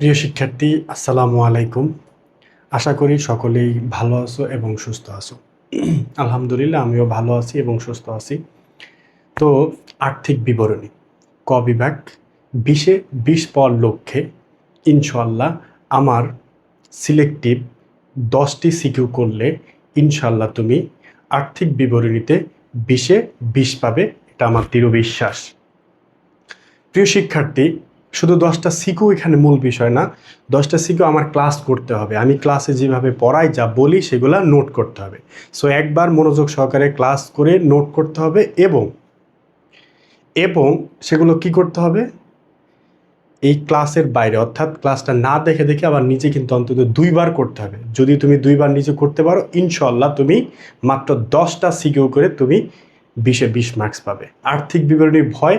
প্রিয় শিক্ষার্থী, আসসালামু আলাইকুম। আশা করি সকলেই ভালো আছো এবং সুস্থ আছো। আলহামদুলিল্লাহ, আমিও ভালো আছি এবং সুস্থ আছি। তো আর্থিক বিবরণী ক বিভাগ 20-এ 20 পাওয়ার লক্ষ্যে ইনশাল্লাহ আমার সিলেক্টিভ 10টি সিকিউ করলে ইনশাল্লাহ তুমি আর্থিক বিবরণীতে 20-এ 20 পাবে, এটা আমার দৃঢ় বিশ্বাস। প্রিয় শিক্ষার্থী, শুধু 10টা সিকিউ এখানে মূল বিষয় না। 10টা সিকিউ আমার ক্লাস করতে হবে, আমি ক্লাসে যেভাবে পড়াই যা বলি সেগুলো নোট করতে হবে। সো একবার মনোযোগ সহকারে ক্লাস করে নোট করতে হবে এবং এবং সেগুলো কি করতে হবে, এই ক্লাসের বাইরে অর্থাৎ ক্লাসটা না দেখে দেখে আবার নিজে কিন্তু অন্তত 2বার করতে হবে। যদি তুমি 2বার নিজে করতে পারো ইনশাল্লাহ তুমি মাত্র 10টা সিকিউ করে তুমি 20-এ 20 মার্কস পাবে। আর্থিক বিবরণীর ভয়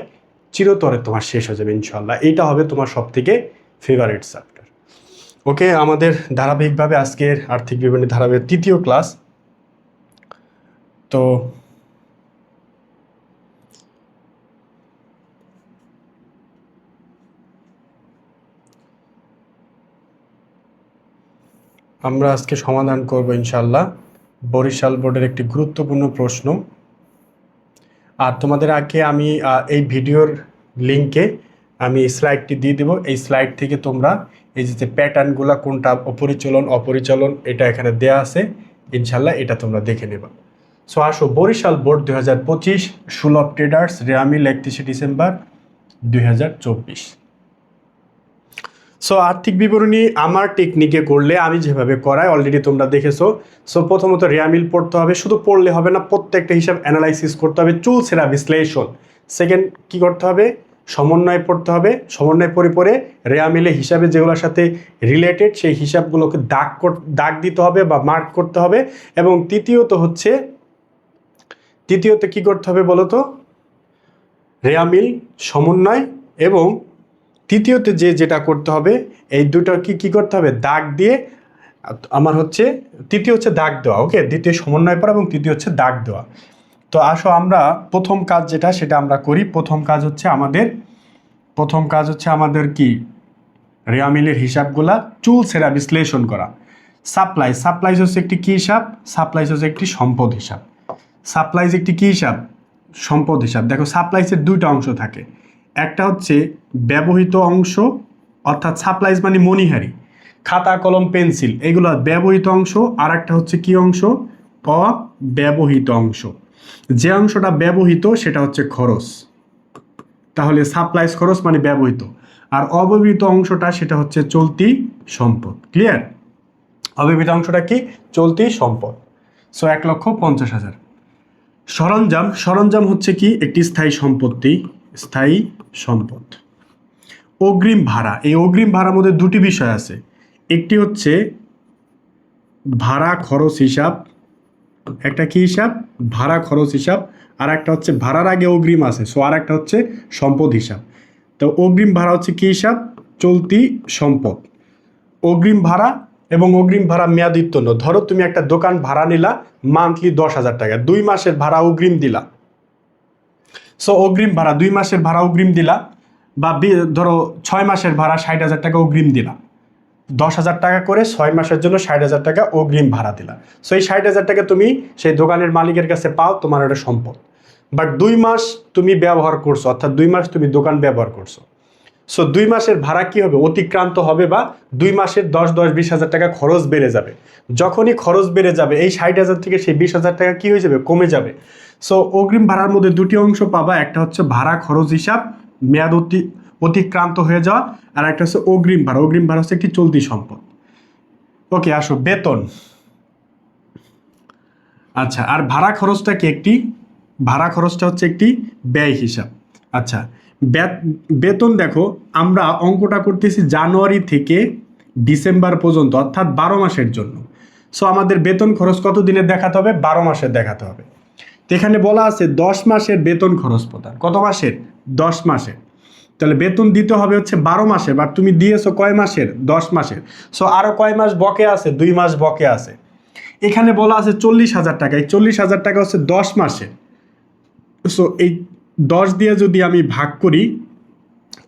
চিরতরে তোমার শেষ হয়ে যাবে ইনশাল্লাহ। এইটা হবে তোমার সবথেকে ফেভারিট চ্যাপ্টার। ওকে, আমাদের ধারাবাহিকভাবে আজকের আর্থিক বিবরণী ধারাবাহিক 3য় ক্লাস। তো আমরা আজকে সমাধান করব ইনশাল্লাহ বরিশাল বোর্ডের একটি গুরুত্বপূর্ণ প্রশ্ন। আর তোমাদের আগে আমি এই ভিডিওর লিঙ্কে আমি স্লাইডটি দিয়ে দেবো। এই স্লাইড থেকে তোমরা এই যে প্যাটার্নগুলো কোনটা অপরিচলন অপরিচলন এটা এখানে দেয়া আছে, ইনশাল্লাহ এটা তোমরা দেখে নেবা। সো আসো, বরিশাল বোর্ড 2025 সুলভ ট্রেডার্স রেয়ামিল 31 ডিসেম্বর 2024। সো আর্থিক বিবরণী আমার টেকনিকে করলে আমি যেভাবে করাই অলরেডি তোমরা দেখেছো। সো প্রথমত রেয়ামিল পড়তে হবে, শুধু পড়লে হবে না, প্রত্যেকটা হিসাব অ্যানালাইসিস করতে হবে, চুলসেরা বিশ্লেষণ। সেকেন্ড কি করতে হবে, সমন্বয় পড়তে হবে, সমন্বয় পরে রেয়ামিলে হিসাবে যেগুলোর সাথে রিলেটেড সেই হিসাবগুলোকে দাগ দিতে হবে বা মার্ক করতে হবে। এবং তৃতীয়ত কি করতে হবে বলো তো, রেয়ামিল, সমন্বয় এবং তৃতীয়তে যেটা করতে হবে এই দুটো কি করতে হবে, দাগ দিয়ে আমার হচ্ছে তৃতীয় হচ্ছে দাগ দেওয়া। ওকে, দ্বিতীয় সমন্বয় পড়া এবং তৃতীয় হচ্ছে দাগ দেওয়া। তো আসো আমরা প্রথম কাজ যেটা সেটা আমরা করি। প্রথম কাজ হচ্ছে আমাদের কি, রেয়ামিলের হিসাবগুলা চুলসেরা বিশ্লেষণ করা। সাপ্লাইজ হচ্ছে একটি কি হিসাব, সাপ্লাইজ হচ্ছে একটি সম্পদ হিসাব। সাপ্লাইজ একটি কি হিসাব, সম্পদ হিসাব। দেখো সাপ্লাইজের দুইটা অংশ থাকে, একটা হচ্ছে ব্যবহৃত অংশ অর্থাৎ সাপ্লাইজ মানে মণিহারি, খাতা কলম পেন্সিল এগুলো ব্যবহৃত অংশ, আর একটা হচ্ছে কি অংশ, অব্যবহৃত অংশ। যে অংশটা ব্যবহৃত সেটা হচ্ছে খরচ, তাহলে সাপ্লাইজ খরচ মানে ব্যবহৃত, আর অব্যবহৃত অংশটা সেটা হচ্ছে চলতি সম্পদ। ক্লিয়ার? অব্যবহৃত অংশটা কি, চলতি সম্পদ। সো 1,50,000। সরঞ্জাম হচ্ছে কি, একটি স্থায়ী সম্পত্তি, স্থায়ী সম্পদ। অগ্রিম ভাড়া, এই অগ্রিম ভাড়ার মধ্যে দুটি বিষয় আছে, একটি হচ্ছে ভাড়া খরচ হিসাব, একটা কি হিসাব, ভাড়া খরচ হিসাব, আর একটা হচ্ছে ভাড়ার আগে অগ্রিম আছে, সো আর একটা হচ্ছে সম্পদ হিসাব। তো অগ্রিম ভাড়া হচ্ছে কি হিসাব, চলতি সম্পদ। অগ্রিম ভাড়া এবং অগ্রিম ভাড়া মেয়াদোত্তীর্ণ। ধরো তুমি একটা দোকান ভাড়া নিলা মান্থলি 10,000 টাকা, 2 মাসের ভাড়া অগ্রিম দিলা। সো অগ্রিম ভাড়া 2 মাসের ভাড়া অগ্রিম দিলা, বা ধরো 6 মাসের ভাড়া 60,000 টাকা অগ্রিম দিলা। 10,000 টাকা করে 6 মাসের জন্য 60,000 টাকা অগ্রিম ভাড়া দিলা। সো এই 60,000 টাকা তুমি সেই দোকানের মালিকের কাছে পাও, তোমার একটা সম্পদ। বাট 2 মাস তুমি ব্যবহার করছো, অর্থাৎ 2 মাস তুমি দোকান ব্যবহার করছো। সো 2 মাসের ভাড়া কি হবে, অতিক্রান্ত হবে, বা 2 মাসের 10-20,000 টাকা খরচ বেড়ে যাবে। যখনই খরচ বেড়ে যাবে এই 60,000 থেকে সেই 20,000 টাকা কি হয়ে যাবে, কমে যাবে। সো অগ্রিম ভাড়ার মধ্যে দুটি অংশ পাবা, একটা হচ্ছে ভাড়া খরচ হিসাব মেয়াদ অতিক্রান্ত হয়ে যাওয়া, আর একটা হচ্ছে অগ্রিম ভাড়া। অগ্রিম ভাড়া হচ্ছে একটি চলতি সম্পদ। ওকে, আসো বেতন। আচ্ছা, আর ভাড়া খরচটা কি, ভাড়া খরচটা হচ্ছে একটি ব্যয় হিসাব। আচ্ছা, বেতন দেখো আমরা অঙ্কটা করতেছি জানুয়ারি থেকে ডিসেম্বর পর্যন্ত, অর্থাৎ 12 মাসের জন্য। সো আমাদের বেতন খরচ কত দিনের দেখাতে হবে, 12 মাসের দেখাতে হবে। তো এখানে বলা আছে 10 মাসের বেতন খরচ প্রদান। কত মাসের, 10 মাসের। তাহলে বেতন দিতে হবে হচ্ছে 12 মাসের, বাট তুমি দিয়েছো কয় মাসের, 10 মাসের। সো আরো কয় মাস বকে আছে, 2 মাস বকে আছে। এখানে বলা আছে 40,000 টাকা, এই 40,000 টাকা হচ্ছে 10 মাসের। সো এই 10 দিয়ে যদি আমি ভাগ করি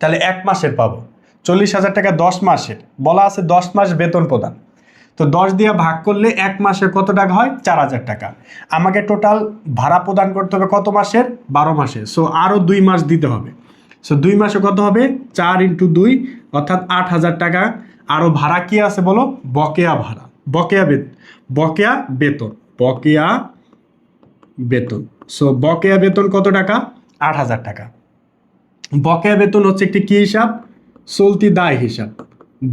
তাহলে 1 মাসের পাবো। 40,000 টাকা 10 মাসের, বলা আছে 10 মাস বেতন প্রদান। তো 10 দিয়ে ভাগ করলে এক মাসে কত টাকা হয়? 4,000 টাকা। আমাকে টোটাল ভাড়া প্রদান করতে হবে কত মাসের? 12 মাসের। সো আরও 2 মাস দিতে হবে। সো 2 মাসে কত হবে? 4 × 2 অর্থাৎ 8,000 টাকা। আরও ভাড়া কি আছে বলো? বকেয়া ভাড়া, বকেয়া বেতন। সো বকেয়া বেতন কত টাকা? 8,000 টাকা। বকেয়া বেতন হচ্ছে একটি কি হিসাব? চলতি দায় হিসাব।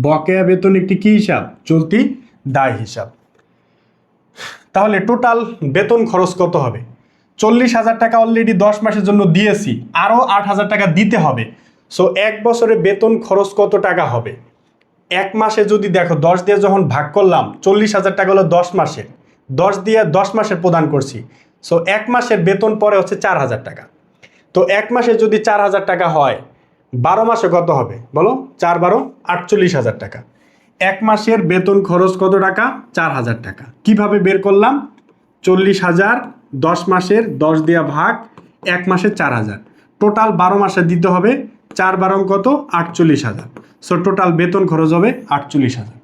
বকেয়া বেতন একটি কি হিসাব? চলতি দায় হিসাব। তাহলে টোটাল বেতন খরচ কত হবে? 40,000 টাকা অলরেডি 10 মাসের জন্য দিয়েছি, আরও 8,000 টাকা দিতে হবে। সো এক বছরে বেতন খরচ কত টাকা হবে? এক মাসে যদি দেখো 10 দিয়ে যখন ভাগ করলাম, 40,000 টাকা হলো 10 মাসের, 10 দিয়ে 10 মাসের প্রদান করছি। সো এক মাসের বেতন পরে হচ্ছে 4,000 টাকা। তো এক মাসে যদি 4,000 টাকা হয়, 12 মাসে কত হবে বলো? 4 × 12 48,000 টাকা। এক মাসের বেতন খরচ কত টাকা? 4,000 টাকা। কিভাবে বের করলাম? 40,000 10 মাসের 10 দিয়ে ভাগ, এক মাসে 4,000, টোটাল 12 মাসে দিতে হবে। 4 × 12 কত? 48,000। সো টোটাল বেতন খরচ হবে 48,000।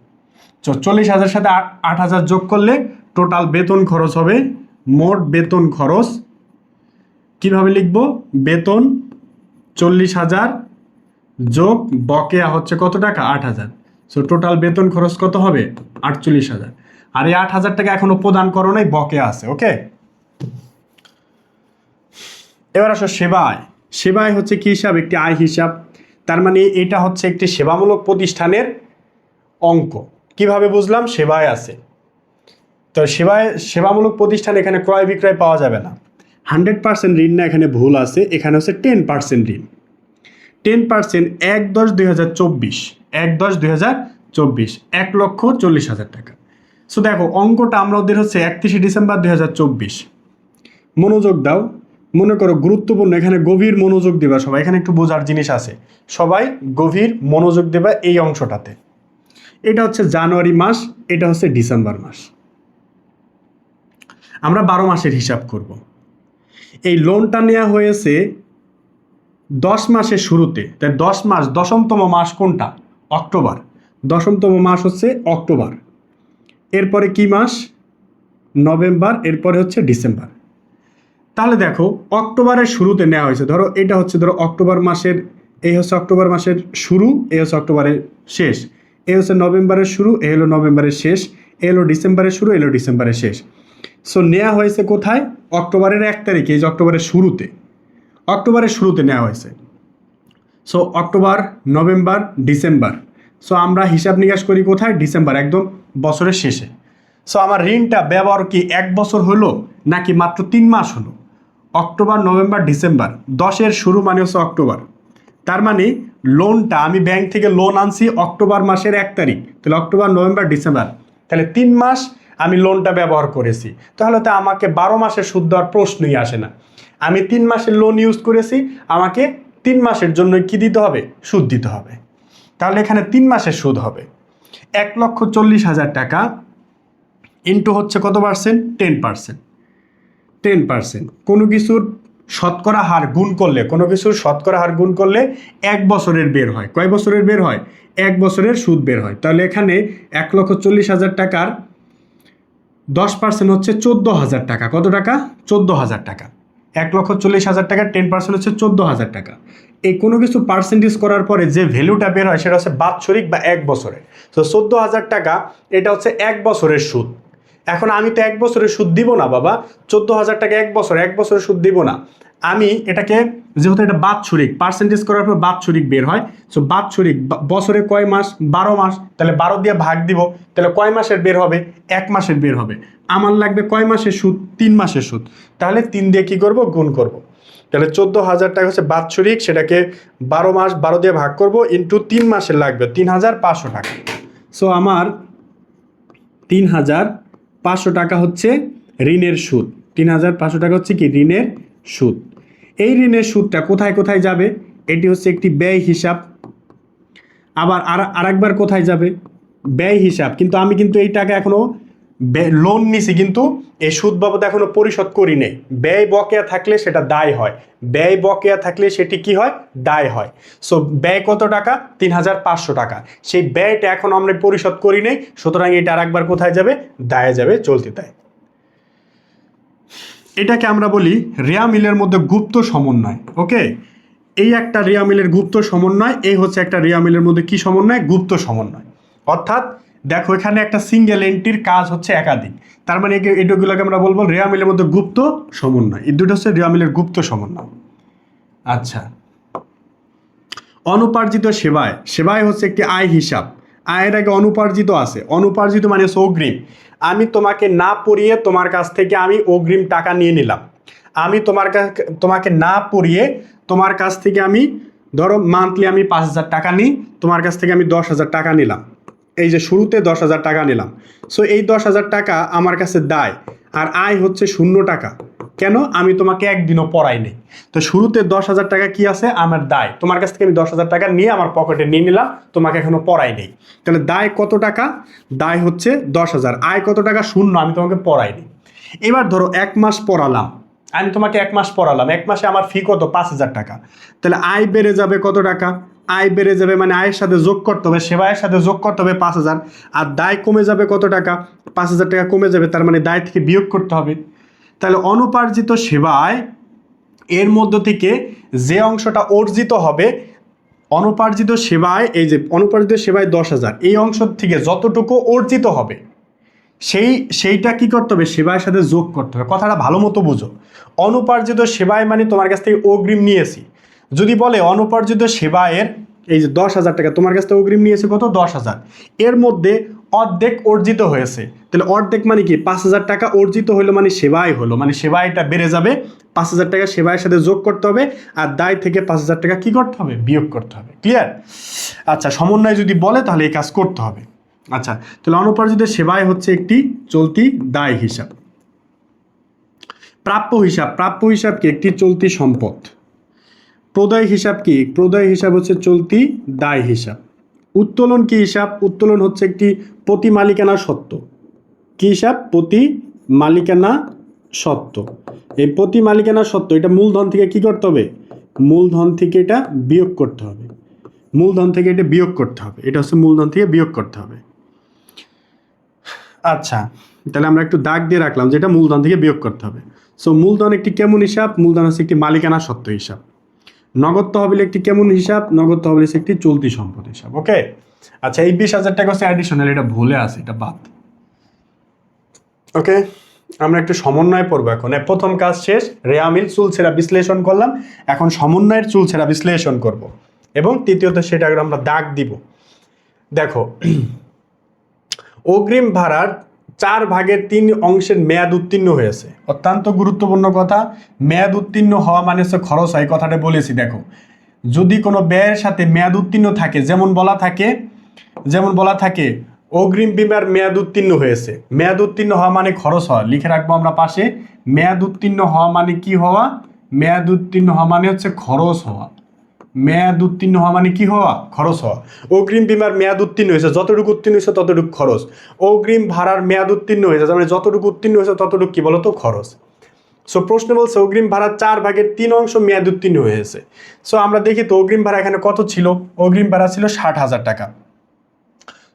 40,000 সাথে 8,000 যোগ করলে টোটাল বেতন খরচ হবে, মোট বেতন খরচ কিভাবে লিখব? বেতন 40,000 যোগ বকেয়া হচ্ছে কত টাকা? 8,000। সো টোটাল বেতন খরচ কত হবে? 48,000। আর এই 8,000 টাকা এখনো প্রদান করো নাই, বকেয়া আছে। ওকে, এবার আসো সেবায়। সেবায় হচ্ছে কি হিসাব? একটি আয় হিসাব। তার মানে এটা হচ্ছে একটি সেবামূলক প্রতিষ্ঠানের অঙ্ক। কিভাবে বুঝলাম? সেবায় আছে। তো সেবামূলক প্রতিষ্ঠান, এখানে ক্রয় বিক্রয় পাওয়া যাবে না। 100% ঋণ না, এখানে ভুল আছে। এখানে হচ্ছে 10% ঋণ। 10% 1/10/2024, 1/10/2024, 1,40,000 টাকা। সো দেখো অঙ্কটা আমরা ওদের হচ্ছে 31শে ডিসেম্বর 2024। মনোযোগ দাও, মনে করো গুরুত্বপূর্ণ, এখানে গভীর মনোযোগ দেবা সবাই। এখানে একটু বোঝার জিনিস আছে, সবাই গভীর মনোযোগ দেবা এই অংশটাতে। এটা হচ্ছে জানুয়ারি মাস, এটা হচ্ছে ডিসেম্বর মাস। আমরা 12 মাসের হিসাব করব। এই লোনটা নেওয়া হয়েছে 10 মাসের শুরুতে, তাই 10 মাস, 10তম মাস কোনটা? অক্টোবর। 10তম মাস হচ্ছে অক্টোবর। এরপরে কি মাস? নভেম্বর। এরপরে হচ্ছে ডিসেম্বর। তাহলে দেখো অক্টোবরের শুরুতে নেওয়া হয়েছে। ধরো এটা হচ্ছে, ধরো অক্টোবর মাসের, এই হচ্ছে অক্টোবর মাসের শুরু, এই হচ্ছে অক্টোবরের শেষ, এই হচ্ছে নভেম্বরের শুরু, এই হলো নভেম্বরের শেষ, এই হলো ডিসেম্বরের শুরু, এই হলো ডিসেম্বরের শেষ। সো নেওয়া হয়েছে কোথায়? অক্টোবরের 1 তারিখে, এই যে অক্টোবরের শুরুতে, অক্টোবরের শুরুতে নেওয়া হয়েছে। So October, November, December. So আমরা হিসাব নিকাশ করি কোথায়? ডিসেম্বর, একদম বছরের শেষে। সো আমার ঋণটা ব্যবহার কি 1 বছর হলো নাকি মাত্র 3 মাস হলো? অক্টোবর, নভেম্বর, ডিসেম্বর, 10-এর শুরু মানে হচ্ছে অক্টোবর। তার মানে লোনটা আমি ব্যাংক থেকে লোন আনছি অক্টোবর মাসের 1 তারিখ, তাহলে অক্টোবর, নভেম্বর, ডিসেম্বর, তাহলে 3 মাস আমি লোনটা ব্যবহার করেছি। তাহলে তো আমাকে 12 মাসের সুদ দেওয়ার প্রশ্নই আসে না। আমি 3 মাসের লোন ইউজ করেছি, আমাকে 3 মাসের জন্য কি দিতে হবে? সুদ দিতে হবে। তাহলে এখানে 3 মাসের সুদ হবে 1,40,000 টাকা ইন্টু হচ্ছে কত পার্সেন্ট? 10%। 10%। কোনো কিছুর শতকরা হার গুণ করলে, কোনো কিছুর শতকরা হার গুণ করলে 1 বছরের বের হয়। কয় বছরের বের হয়? 1 বছরের সুদ বের হয়। তাহলে এখানে 1,40,000 টাকার 10% হচ্ছে 14,000 টাকা। কত টাকা? 14,000 টাকা। 1,40,000 টাকার 10% হচ্ছে 14,000 টাকা। এই কোনো কিছু পার্সেন্টেজ করার পরে যে ভ্যালুটা বের হয় সেটা হচ্ছে বাৎসরিক বা 1 বছরে। তো 14,000 টাকা এটা হচ্ছে 1 বছরের সুদ। এখন আমি তো 1 বছরের সুদ দিব না বাবা, 14,000 টাকা 1 বছরের সুদ দিব না। আমি এটাকে, যেহেতু এটা বাৎসরিক, পার্সেন্টেজ করার পর বাৎসরিক বের হয়। সো বাৎসরিক বছরে কয় মাস? 12 মাস। তাহলে 12 দিয়ে ভাগ দিব, তাহলে কয় মাসের বের হবে? 1 মাসের বের হবে। আমার লাগবে কয় মাসের সুদ? 3 মাসের সুদ। তাহলে 3 দিয়ে কি করব? গুণ করব। তাহলে 14,000 টাকা হচ্ছে বাৎসরিক, সেটাকে 12 মাস 12 দিয়ে ভাগ করব, ইন্টু 3 মাসের লাগবে 3,500 টাকা। সো আমার 3,500 টাকা হচ্ছে ঋণের সুদ। 3,500 টাকা হচ্ছে কি? ঋণের সুদ। এই ঋণের সুদটা কোথায় কোথায় যাবে? এটি হচ্ছে একটি ব্যয় হিসাব। আবার আরেকবার কোথায় যাবে? ব্যয় হিসাব। কিন্তু আমি কিন্তু এই টাকা এখনো লোন নিছি কিন্তু এই সুদ বাবদ এখনো পরিশোধ করি নেই, ব্যয় বকেয়া থাকলে সেটা দায় হয়, ব্যয় বকেয়া থাকলে সেটি কি হয়, দায় হয়। সো ব্যয় কত টাকা, ৩,৫০০ টাকা, সেই ব্যয়টা এখন আমরা পরিশোধ করি নেই, সুতরাং এটা আর একবার কোথায় যাবে, দায়ে যাবে, চলতি দায়। এটাকে আমরা বলি রেয়া মিলের মধ্যে গুপ্ত সমন্বয়। ওকে, এই একটা রেয়া মিলের গুপ্ত সমন্বয়, এই হচ্ছে একটা রেয়া মিলের মধ্যে কি সমন্বয়, গুপ্ত সমন্বয়। অর্থাৎ দেখো এখানে একটা সিঙ্গেল এন্ট্রির কাজ হচ্ছে একাধিক, তার মানে এটাগুলোকে আমরা বলবো রেয়া মিলের মধ্যে গুপ্ত সমন্বয়। এই দুটো হচ্ছে রেয়া মিলের গুপ্ত সমন্বয়। আচ্ছা, অনুপার্জিত সেবায়, সেবায় হচ্ছে একটি আয় হিসাব, আয়ের আগে অনুপার্জিত আছে, অনুপার্জিত মানে হচ্ছে অগ্রিম। আমি তোমাকে না পড়িয়ে তোমার কাছ থেকে আমি অগ্রিম টাকা নিয়ে নিলাম, আমি তোমাকে না পড়িয়ে তোমার কাছ থেকে আমি ধরো মান্থলি আমি 5,000 টাকা নিই, তোমার কাছ থেকে আমি 10,000 টাকা নিলাম, এই যে শুরুতে 10,000 টাকা নিলাম। সো এই 10,000 টাকা আমার কাছে দায়, আর আয় হচ্ছে 0 টাকা। কেন, আমি তোমাকে একদিনও পড়াই নেই, তো শুরুতে 10,000 টাকা কি আছে, আমার দায়, তোমার কাছ থেকে আমি 10,000 টাকা নিয়ে আমার পকেটে নিয়ে নিলাম, তোমাকে এখনো পড়াই নেই, তাহলে দায় কত টাকা, দায় হচ্ছে 10,000, আয় কত টাকা, 0, আমি তোমাকে পড়াই নেই। এবার ধরো 1 মাস পড়ালাম, আমি তোমাকে 1 মাস পড়ালাম, 1 মাসে আমার ফি কত, 5,000 টাকা, তাহলে আয় বেড়ে যাবে কত টাকা, আয় বেড়ে যাবে মানে আয়ের সাথে যোগ করতে হবে, সেবায়ের সাথে যোগ করতে হবে 5,000, আর দায় কমে যাবে কত টাকা, 5,000 টাকা কমে যাবে, তার মানে দায় থেকে বিয়োগ করতে হবে। তাহলে অনুপার্জিত সেবায় এর মধ্য থেকে যে অংশটা অর্জিত হবে, অনুপার্জিত সেবায়, এই যে অনুপার্জিত সেবায় 10,000, এই অংশ থেকে যতটুকু অর্জিত হবে সেইটা কি করতে হবে, সেবায়ের সাথে যোগ করতে হবে। কথাটা ভালো মতো বুঝো, অনুপার্জিত সেবায় মানে তোমার কাছ থেকে অগ্রিম নিয়েছি, যদি বলে অনুপার্জিত সেবায়ের এই যে 10,000 টাকা তোমার কাছ থেকে অগ্রিম নিয়েছে কত, 10,000, এর মধ্যে অর্ধেক অর্জিত হয়েছে, তাহলে অর্ধেক মানে কি, 5,000 টাকা অর্জিত হলো মানে সেবায় হলো, মানে সেবায়টা বেড়ে যাবে, 5,000 টাকা সেবায়ের সাথে যোগ করতে হবে, আর দায় থেকে 5,000 টাকা কি করতে হবে, বিয়োগ করতে হবে। ক্লিয়ার? আচ্ছা, সমন্বয় যদি বলে তাহলে এই কাজ করতে হবে। আচ্ছা, তাহলে অনুপার্জিত সেবায় হচ্ছে একটি চলতি দায় হিসাব। প্রাপ্য হিসাব, প্রাপ্য হিসাব কি, একটি চলতি সম্পদ। প্রদায় হিসাব কি, প্রদায় হিসাব হচ্ছে চলতি দায় হিসাব। উত্তোলন কি হিসাব, উত্তোলন হচ্ছে একটি প্রতি মালিকানা সত্ত্ব। কি হিসাব, প্রতি মালিকানা সত্ত্ব। এই প্রতি মালিকানা সত্ত্ব এটা মূলধন থেকে কি করতে হবে, মূলধন থেকে এটা বিয়োগ করতে হবে, মূলধন থেকে এটা বিয়োগ করতে হবে, এটা হচ্ছে মূলধন থেকে বিয়োগ করতে হবে। আচ্ছা, তাহলে আমরা একটু দাগ দিয়ে রাখলাম যেটা মূলধন থেকে বিয়োগ করতে হবে। সো মূলধন একটি কেমন হিসাব, মূলধন হচ্ছে একটি মালিকানা সত্ত্ব হিসাব। নগদ তহবিল একটি কেমন হিসাব, নগদ তহবিল হচ্ছে একটি চলতি সম্পদ হিসাব। ওকে, আচ্ছা, এই 20,000 টাকা হচ্ছে অ্যাডিশনাল, এটা ভুলে আছে, এটা বাদ। ওকে, আমরা একটু সমন্বয় পড়বো এখন। প্রথম কাজ শেষ, রেয়া মিল চুলছেরা বিশ্লেষণ করলাম, এখন সমন্বয়ের চুলছেরা বিশ্লেষণ করব, এবং তৃতীয়ত সেটা আমরা দাগ দিব। দেখো, অগ্রিম ভাড়ার 4/3 অংশের মেয়াদ উত্তীর্ণ হয়েছে। অত্যন্ত গুরুত্বপূর্ণ কথা, মেয়াদ উত্তীর্ণ হওয়া মানে হচ্ছে খরচ হয়, কথাটা বলেছি। দেখো, যদি কোনো ব্যয়ের সাথে মেয়াদ উত্তীর্ণ থাকে, যেমন বলা থাকে অগ্রিম বীমার মেয়াদ উত্তীর্ণ হয়েছে, মেয়াদ উত্তীর্ণ হওয়া মানে খরচ হওয়া, লিখে রাখবো আমরা পাশে, মেয়াদ উত্তীর্ণ হওয়া মানে কি হওয়া, মেয়াদ উত্তীর্ণ হওয়া মানে হচ্ছে খরচ হওয়া, মেয়াদ উত্তীর্ণ হওয়া মানে কি হওয়া, খরচ হওয়া। অগ্রিম বীমার মেয়াদ উত্তীর্ণ হয়েছে, যতটুকু উত্তীর্ণ হয়েছে ততটুকু খরচ। অগ্রিম ভাড়ার মেয়াদ উত্তীর্ণ হয়েছে, মানে যতটুকু উত্তীর্ণ হয়েছে ততটুকু কি বলতো, খরচ। সো প্রশ্ন বলছে অগ্রিম ভাড়ার 4/3 অংশ মেয়াদ উত্তীর্ণ হয়েছে। সো আমরা দেখি তো অগ্রিম ভাড়া এখানে কত ছিল, অগ্রিম ভাড়া ছিল 60,000 টাকা।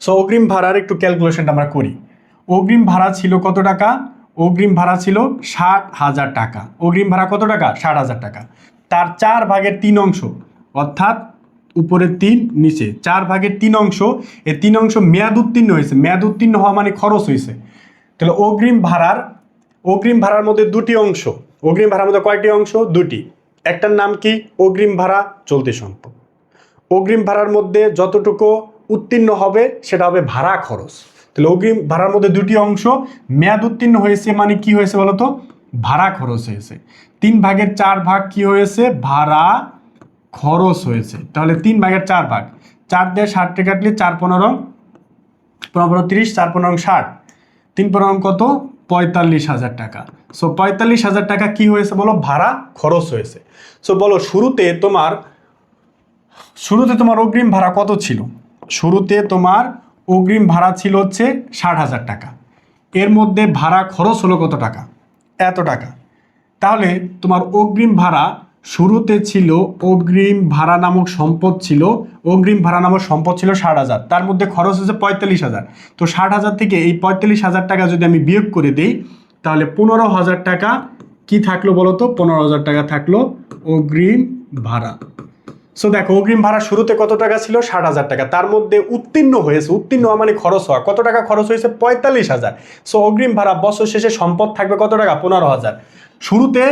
সো অগ্রিম ভাড়ার একটু ক্যালকুলেশনটা আমরা করি। অগ্রিম ভাড়া ছিল কত টাকা, অগ্রিম ভাড়া ছিল 60,000 টাকা। অগ্রিম ভাড়া কত টাকা, 60,000 টাকা। তার 4/3 অংশ, অর্থাৎ উপরে 3 নিচে 4/3 অংশ, এই 3 অংশ মেয়াদ উত্তীর্ণ হয়েছে, মেয়াদ উত্তীর্ণ হওয়া মানে খরচ হয়েছে। তাহলে অগ্রিম ভাড়ার মধ্যে দুটি অংশ, অগ্রিম ভাড়ার মধ্যে কয়টি অংশ, দুটি। একটার নাম কি, অগ্রিম ভাড়া চলতি সম্পদ। অগ্রিম ভাড়ার মধ্যে যতটুকু উত্তীর্ণ হবে সেটা হবে ভাড়া খরচ। তাহলে অগ্রিম ভাড়ার মধ্যে দুটি অংশ, মেয়াদ উত্তীর্ণ হয়েছে মানে কি হয়েছে বলতো, ভাড়া খরচ হয়েছে। 3/4 ভাগ কি হয়েছে, ভাড়া খরচ হয়েছে। তাহলে 3/4 ভাগ, 4 দিয়ে 60 কাটলে 4×15 = 30, 4×15 = 60, 3×15 কত, 45,000 টাকা। সো 45,000 টাকা কি হয়েছে বলো, ভাড়া খরচ হয়েছে। সো বলো শুরুতে তোমার অগ্রিম ভাড়া কত ছিল, শুরুতে তোমার অগ্রিম ভাড়া ছিল হচ্ছে 60,000 টাকা। এর মধ্যে ভাড়া খরচ হলো কত টাকা? এত টাকা। তাহলে তোমার অগ্রিম ভাড়া শুরুতে ছিল, অগ্রিম ভাড়া নামক সম্পদ ছিল, অগ্রিম ভাড়া নামক সম্পদ ছিল 60,000, তার মধ্যে খরচ হচ্ছে 45,000। তো 60,000 থেকে এই 45,000 টাকা যদি আমি বিয়োগ করে দিই তাহলে 15,000 টাকা কি থাকলো বলো তো? 15,000 টাকা থাকলো অগ্রিম ভাড়া। সো দেখো অগ্রিম ভাড়া শুরুতে কত টাকা ছিল? 60,000 টাকা। তার মধ্যে উত্তীর্ণ হয়েছে, উত্তীর্ণ মানে খরচ হওয়া, কত টাকা খরচ হয়েছে? 45,000। সো অগ্রিম ভাড়া বছর শেষে সম্পদ থাকবে কত টাকা? 15,000। শুরুতে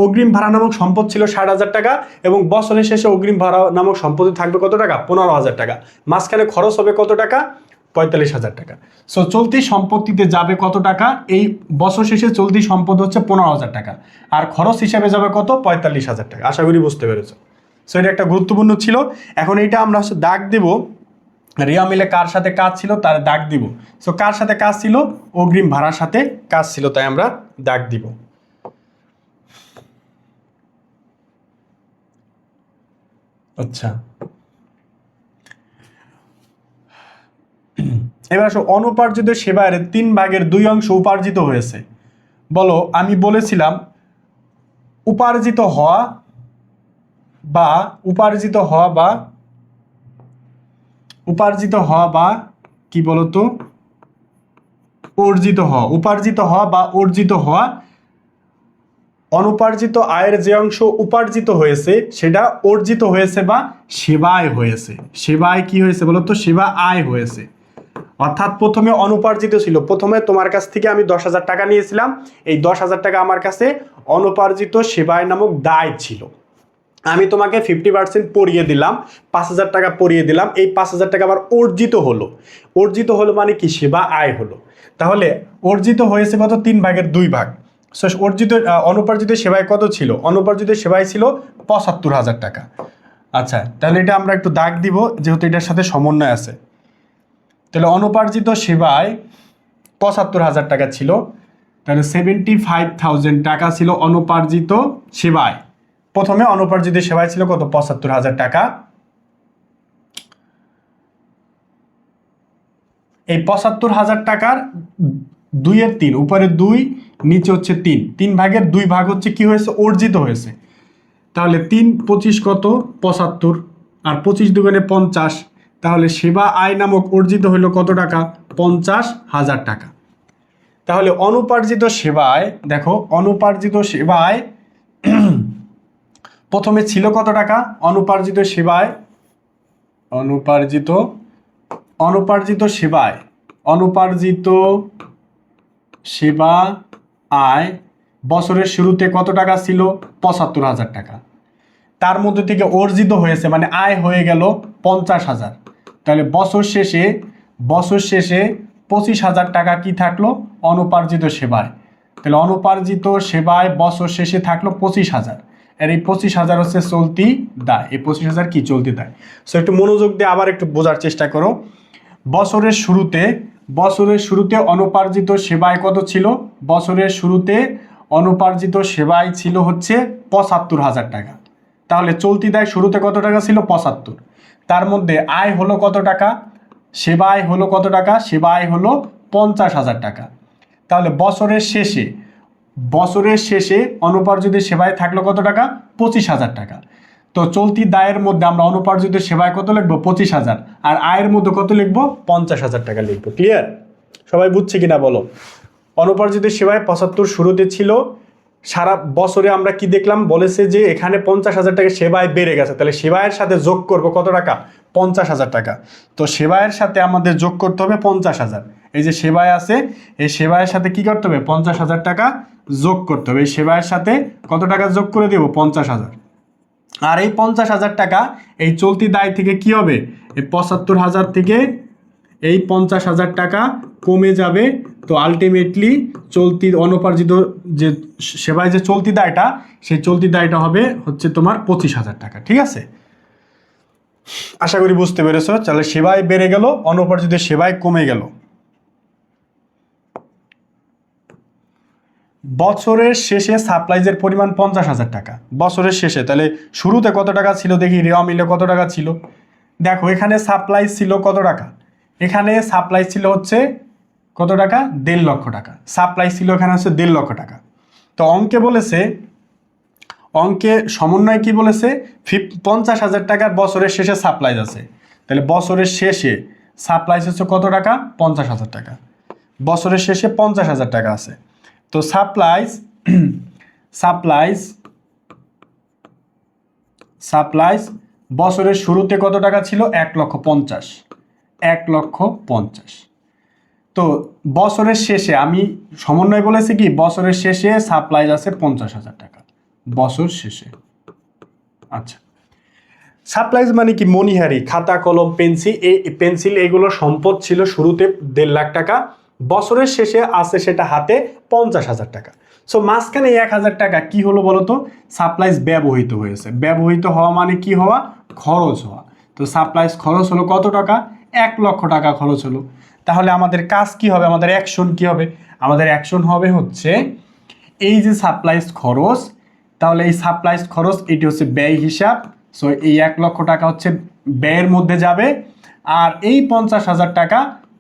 অগ্রিম ভাড়া নামক সম্পদ ছিল 60,000 টাকা এবং বছরের শেষে অগ্রিম ভাড়া নামক সম্পদ থাকবে কত টাকা? 15,000 টাকা। মাঝখানে খরচ হবে কত টাকা? 45,000 টাকা। সো চলতি সম্পত্তিতে যাবে কত টাকা? এই বছর শেষে চলতি সম্পদ হচ্ছে 15,000 টাকা, আর খরচ হিসাবে যাবে কত? 45,000 টাকা। আশা করি বুঝতে পেরেছো। সো এটা একটা গুরুত্বপূর্ণ ছিল। এখন এইটা আমরা দাগ দেব, রিয়া মিলে কার সাথে কাজ ছিল তার দাগ দিব। সো কার সাথে কাজ ছিল? অগ্রিম ভাড়ার সাথে কাজ ছিল, তাই আমরা দাগ দিব। আচ্ছা, এবার আসো অনুপার্জিত সেবার 3/2 অংশ উপার্জিত হয়েছে। বলো, আমি বলেছিলাম উপার্জিত হওয়া বা কি বলতো অর্জিত হওয়া, উপার্জিত হওয়া বা অর্জিত হওয়া। অনুপার্জিত আয়ের যে অংশ উপার্জিত হয়েছে সেটা অর্জিত হয়েছে বা সেবায় হয়েছে। সেবায় কি হয়েছে বলতো? সেবা আয় হয়েছে। অর্থাৎ প্রথমে অনুপার্জিত ছিল, প্রথমে তোমার কাছ থেকে আমি 10,000 টাকা নিয়েছিলাম, এই 10,000 টাকা আমার কাছে অনুপার্জিত সেবায় নামক দায় ছিল। আমি তোমাকে 50% পড়িয়ে দিলাম, 5,000 টাকা পড়িয়ে দিলাম, এই 5,000 টাকা আবার অর্জিত হলো। অর্জিত হলো মানে কি? সেবা আয় হলো। তাহলে অর্জিত হয়েছে কত? 3/2 সো অর্জিত অনুপার্জিত সেবায় কত ছিল? অনুপার্জিত সেবায় ছিল 75,000 টাকা। আচ্ছা, তাহলে এটা আমরা একটু দাগ দিব যেহেতু এটার সাথে সমন্বয় আছে। তাহলে অনুপার্জিত সেবায় 75,000 টাকা ছিল, তাহলে 75,000 টাকা ছিল অনুপার্জিত সেবায়। প্রথমে অনুপার্জিত সেবায় ছিল কত? 75,000 টাকা। এই 75,000 টাকার 2/3, উপরে 2 নিচে হচ্ছে 3, 3/2 হচ্ছে কি হয়েছে? অর্জিত হয়েছে। তাহলে 3 25 কত? 75, আর 25 দুগুণে 50। তাহলে সেবা আয় নামক অর্জিত হলো কত টাকা? 50,000 টাকা। তাহলে অনুপার্জিত সেবায় দেখো, অনুপার্জিত সেবায় প্রথমে ছিল কত টাকা? অনুপার্জিত সেবায়, অনুপার্জিত সেবা আয় বছরের শুরুতে কত টাকা ছিল? 75,000 টাকা। তার মধ্যে থেকে অর্জিত হয়েছে মানে আয় হয়ে গেল 50,000। তাহলে বছর শেষে 25,000 টাকা কি থাকলো? অনুপার্জিত সেবায়। তাহলে অনুপার্জিত সেবায় বছর শেষে থাকলো 25,000, আর এই 25,000 হচ্ছে চলতি দায়। এই 25,000 কি? চলতি দায়। সো একটু মনোযোগ দিয়ে আবার একটু বোঝার চেষ্টা করো। বছরের শুরুতে অনুপার্জিত সেবায় কত ছিল? বছরের শুরুতে অনুপার্জিত সেবায় ছিল হচ্ছে 75,000 টাকা। তাহলে চলতি দায় শুরুতে কত টাকা ছিল? 75। তার মধ্যে আয় হলো কত টাকা? সেবা আয় হলো কত টাকা? সেবা আয় হলো 50,000 টাকা। তাহলে বছরের শেষে অনুপার্জিত সেবায় থাকলো কত টাকা? 25,000 টাকা। তো চলতি দায়ের মধ্যে আমরা অনুপার্জিত সেবায় কত লিখবো? 25,000, আর আয়ের মধ্যে কত লিখবো? 50,000 টাকা লিখবো। ক্লিয়ার? সবাই বুঝছে কিনা বলো? অনুপার্জিত সেবায় 75 শুরুতে ছিল, সারা বছরে আমরা কি দেখলাম? বলেছে যে এখানে 50,000 টাকা সেবায় বেড়ে গেছে, তাহলে সেবায়ের সাথে যোগ করবো কত টাকা? 50,000 টাকা। তো সেবায়ের সাথে আমাদের যোগ করতে হবে 50,000। এই যে সেবায় আছে, এই সেবায়ের সাথে কি করতে হবে? 50,000 টাকা যোগ করতে হবে। এই সেবায়ের সাথে কত টাকা যোগ করে দেব? 50,000। আর এই 50,000 টাকা এই চলতি দায় থেকে কি হবে? এই 75,000 থেকে এই 50,000 টাকা কমে যাবে। তো আলটিমেটলি চলতি অনুপার্জিত যে সেবায় যে চলতি দায়টা, সেই চলতি দায়টা হবে হচ্ছে তোমার 25,000 টাকা। ঠিক আছে? আশা করি বুঝতে পেরেছো। তাহলে সেবায় বেড়ে গেল, অনুপার্জিত সেবায় কমে গেল। বছরের শেষে সাপ্লাইজের পরিমাণ 50,000 টাকা বছরের শেষে। তাহলে শুরুতে কত টাকা ছিল দেখি? রেওয়া মিলে কত টাকা ছিল? দেখো এখানে সাপ্লাই ছিল কত টাকা? এখানে সাপ্লাই ছিল হচ্ছে কত টাকা? 1.5 লক্ষ টাকা। সাপ্লাই ছিল এখানে হচ্ছে 1.5 লক্ষ টাকা। তো অঙ্কে বলেছে, অঙ্কে সমন্বয় কি বলেছে? 50,000 টাকার বছরের শেষে সাপ্লাই আছে। তাহলে বছরের শেষে সাপ্লাই হচ্ছে কত টাকা? 50,000 টাকা। বছরের শেষে 50,000 টাকা আছে। তো সাপ্লাইজ বছরের শুরুতে কত টাকা ছিল? 1,50,000। 1,50,000। তো বছরের শেষে আমি সমন্বয় বলেছি কি বছরের শেষে সাপ্লাইজ আছে 50,000 টাকা বছর শেষে। আচ্ছা, সাপ্লাইজ মানে কি? মনিহারি, খাতা, কলম, পেন্সিল এগুলো সম্পদ ছিল শুরুতে 1.5 লাখ টাকা, বছরের শেষে আছে সেটা হাতে 50,000 টাকা। সো মাঝখানে 1,000 টাকা কি হলো বলতো? সাপ্লাইজ ব্যবহৃত হয়েছে। ব্যবহৃত হওয়া মানে কি হওয়া? খরচ হওয়া। তো সাপ্লাইজ খরচ হলো কত টাকা? 1 লক্ষ টাকা খরচ হলো। তাহলে আমাদের কাজ কি হবে? আমাদের অ্যাকশন কি হবে? আমাদের অ্যাকশন হবে হচ্ছে এই যে সাপ্লাইজ খরচ, তাহলে এই সাপ্লাইজ খরচ এটি হচ্ছে ব্যয় হিসাব। সো এই 1 লক্ষ টাকা হচ্ছে ব্যয়ের মধ্যে যাবে, আর এই 50,000 টাকা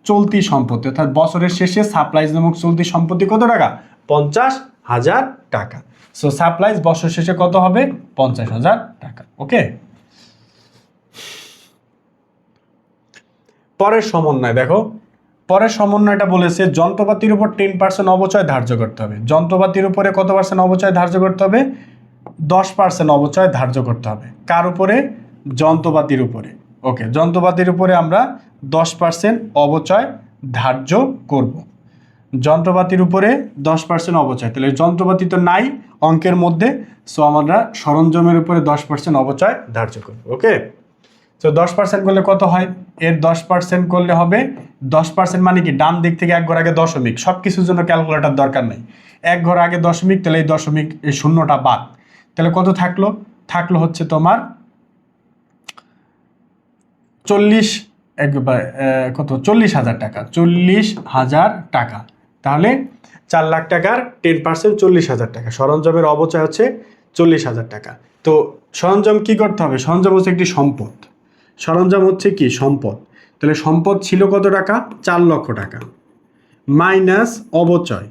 চলতি সম্পত্তি, অর্থাৎ বছরের শেষে সাপ্লাইজ নামক চলতি সম্পত্তি কত টাকা? 50,000 টাকা। সো সাপ্লাইজ বছর শেষে কত হবে? 50,000 টাকা। ওকে, পরের সমন্বয় দেখো। পরের সমন্বয়টা বলেছে যন্ত্রপাতির উপর 10% অবচয় ধার্য করতে হবে। যন্ত্রপাতির উপরে কত পার্সেন্ট অবচয় ধার্য করতে হবে? 10% অবচয় ধার্য করতে হবে। কার উপরে? যন্ত্রপাতির উপরে। ওকে, যন্ত্রপাতির উপরে আমরা 10% অবচয় ধার্য করব। যন্ত্রপাতির উপরে 10% অবচয়, তাহলে যন্ত্রপাতি তো নাই অঙ্কের মধ্যে, সো আমরা সরঞ্জামের উপরে 10% অবচয় ধার্য করব। ওকে, তো 10% করলে কত হয়? এর 10% করলে হবে 10% মানে কি? ডান দিক থেকে এক ঘর আগে দশমিক, সব কিছুর জন্য ক্যালকুলেটর দরকার নেই। এক ঘর আগে দশমিক, তাহলে এই দশমিক এই শূন্যটা বাদ, তাহলে কত থাকলো? থাকলো হচ্ছে তোমার 40,000 টাকা। 40,000 টাকা। তাহলে 4 লাখ টাকার 10% 40,000 টাকা। সরঞ্জামের অবচয় হচ্ছে 40,000 টাকা। তো সরঞ্জাম কি করতে হবে? সরঞ্জাম হচ্ছে একটি সম্পদ। সরঞ্জাম হচ্ছে কি? সম্পদ। তাহলে সম্পদ ছিল কত টাকা? 4 লক্ষ টাকা মাইনাস অবচয়।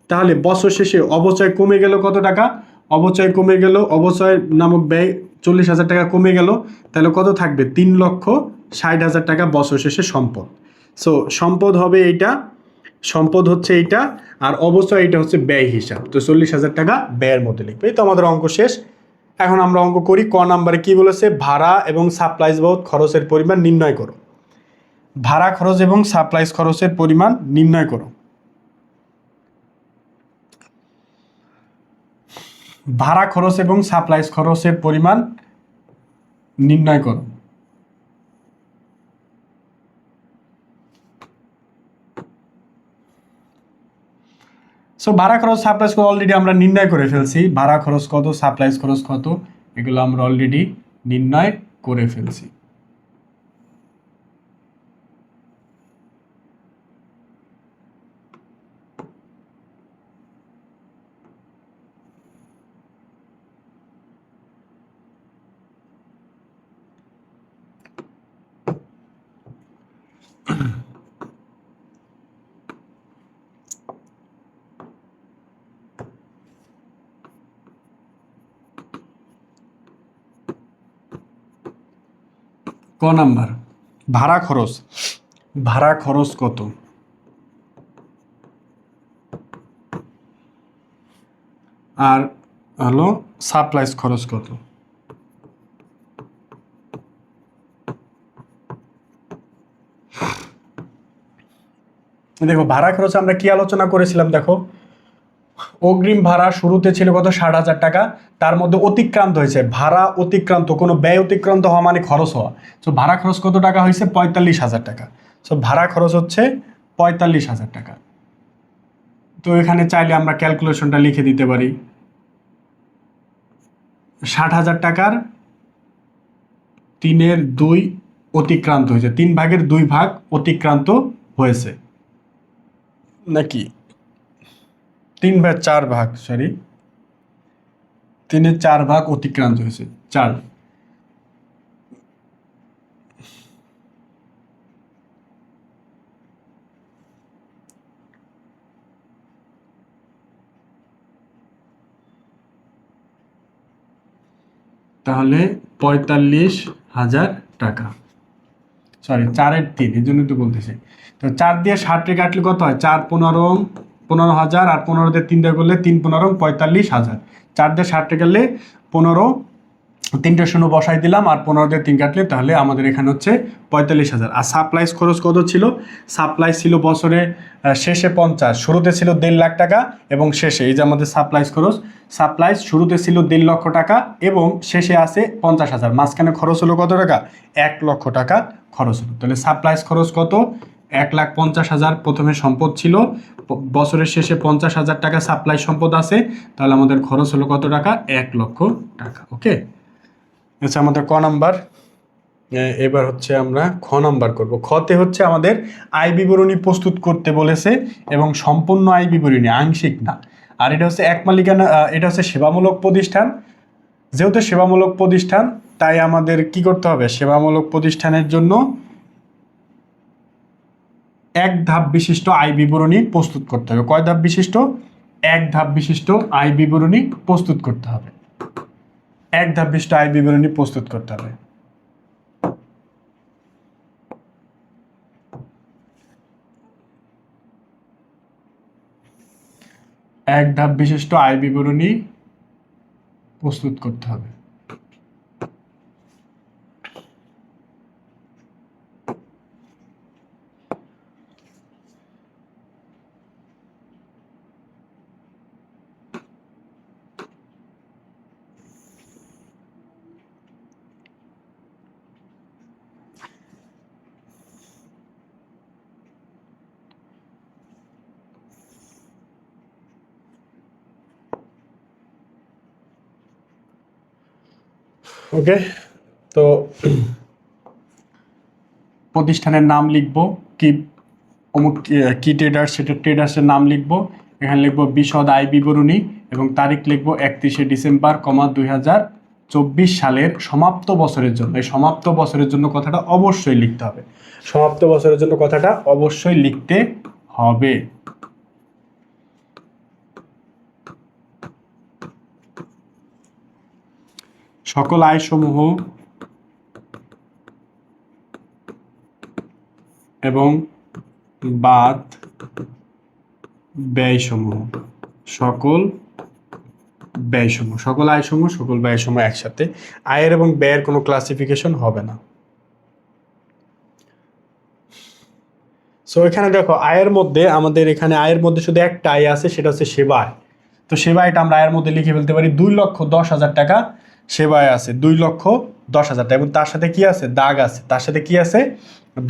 তাহলে বছর শেষে অবচয় কমে গেল কত টাকা? অবচয় কমে গেল, অবচয় নামক ব্যয় 40,000 টাকা কমে গেল, তাহলে কত থাকবে? 3,60,000 টাকা বছর শেষে সম্পদ। সো সম্পদ হবে এইটা, সম্পদ হচ্ছে এইটা, আর অবচয় এটা হচ্ছে ব্যয় হিসাব। তো 40,000 টাকা ব্যয়ের মধ্যে লিখবে। এই তো আমাদের অঙ্ক শেষ। এখন আমরা অঙ্ক করি। ক নাম্বারে কি বলেছে? ভাড়া এবং সাপ্লাইজ বাবদ খরচের পরিমাণ নির্ণয় করো। ভাড়া খরচ এবং সাপ্লাইজ খরচের পরিমাণ নির্ণয় করো। ভাড়া খরচ এবং সাপ্লাইজ খরচের পরিমাণ নির্ণয় করো। সো ভাড়া খরচ সাপ্লাইজ খরচ অলরেডি আমরা নির্ণয় করে ফেলছি। ভাড়া খরচ কত, সাপ্লাইজ খরচ কত, এগুলো আমরা অলরেডি নির্ণয় করে ফেলছি। ক নাম্বার ভাড়া খরচ। ভাড়া খরচ কত? আর হলো সাপ্লাইজ খরচ কত? দেখো ভাড়া খরচ আমরা কি আলোচনা করেছিলাম? দেখো অগ্রিম ভাড়া শুরুতে ছিল কত? 60,000 টাকা। তার মধ্যে অতিক্রান্ত হয়েছে ভাড়া অতিক্রান্ত, কোনো ব্যয় অতিক্রান্ত হওয়া মানে খরচ হওয়া। তো ভাড়া খরচ কত টাকা হয়েছে? 45,000 টাকা। সো ভাড়া খরচ হচ্ছে 45,000 টাকা। তো এখানে চাইলে আমরা ক্যালকুলেশনটা লিখে দিতে পারি। 60,000 টাকার 3/2 অতিক্রান্ত হয়েছে, 3/2 ভাগ অতিক্রান্ত হয়েছে, নাকি 3/4 সরি 3/4 ভাগ অতিক্রান্ত হয়েছে। 4, তাহলে 45,000 টাকা। সরি 4/3, এই জন্য তো বলতেছি। তো 4 দিয়ে 60 কাটলে কত হয়? 4 15 15,000, আর 15 দিয়ে 3 দিয়ে করলে 3 15 45,000। 4 দিয়ে 60 কাটলে 15, 3টে শূন্য বসাই দিলাম, আর 15 দিয়ে 3 কাটলে তাহলে আমাদের এখানে হচ্ছে 45,000। আর সাপ্লাইস খরচ কত ছিল? সাপ্লাইস ছিল বছরে শেষে 50, শুরুতে ছিল 1.5 লাখ টাকা এবং শেষে, এই যে আমাদের সাপ্লাইস খরচ, সাপ্লাইস শুরুতে ছিল 1.5 লক্ষ টাকা এবং শেষে আছে 50,000। মাঝখানে খরচ হলো কত টাকা? 1 লক্ষ টাকা খরচ হলো। তাহলে সাপ্লাইস খরচ কত? 1,50,000 প্রথমে সম্পদ ছিল, বছরের শেষে 50,000 টাকা সাপ্লাই সম্পদ আছে, তাহলে আমাদের খরচ হলো কত টাকা? 1 লক্ষ টাকা। ওকে, আচ্ছা আমাদের ক নাম্বার। এবার হচ্ছে আমরা খ নাম্বার করব। খতে হচ্ছে আমাদের আয় বিবরণী প্রস্তুত করতে বলেছে এবং সম্পূর্ণ আয় বিবরণী, আংশিক না। আর এটা হচ্ছে এক মালিকানা, এটা হচ্ছে সেবামূলক প্রতিষ্ঠান। যেহেতু সেবামূলক প্রতিষ্ঠান, তাই আমাদের কি করতে হবে? সেবামূলক প্রতিষ্ঠানের জন্য এক ধাপ বিশিষ্ট আয় বিবরণী প্রস্তুত করতে হবে। কয় ধাপ বিশিষ্ট? এক ধাপ বিশিষ্ট আয় বিবরণী প্রস্তুত করতে হবে। এক ধাপ বিশিষ্ট আয় বিবরণী প্রস্তুত করতে হবে। এক ধাপ বিশিষ্ট আয় বিবরণী প্রস্তুত করতে হবে। ওকে, তো প্রতিষ্ঠানের নাম লিখবো, কি অমুক কি ট্রেডার্স, সেটা ট্রেডার্সের নাম লিখবো। এখানে লিখবো বিশদ আয় বিবরণী এবং তারিখ লিখবো 31শে ডিসেম্বর, 2024 সালের সমাপ্ত বছরের জন্য। এই সমাপ্ত বছরের জন্য কথাটা অবশ্যই লিখতে হবে। সমাপ্ত বছরের জন্য কথাটা অবশ্যই লিখতে হবে। সকল আয়সমূহ এবং বাদ ব্যয়সমূহ, সকল ব্যয়সমূহ, সকল আয়সমূহ, সকল ব্যয়সমূহ একসাথে। আয়ের এবং ব্যয়ের কোনো ক্লাসিফিকেশন হবে না। সো এখানে দেখো, আয়ের মধ্যে আমাদের এখানে আয়ের মধ্যে শুধু একটা আয় আছে, সেটা হচ্ছে সেবা আয়। তো সেবা আয়টা আমরা আয়ের মধ্যে লিখে ফেলতে পারি 2,10,000 টাকা সেবা আয় আছে, 2,10,000 টাকা। এবং তার সাথে কি আছে? দাগ আছে। তার সাথে কি আছে?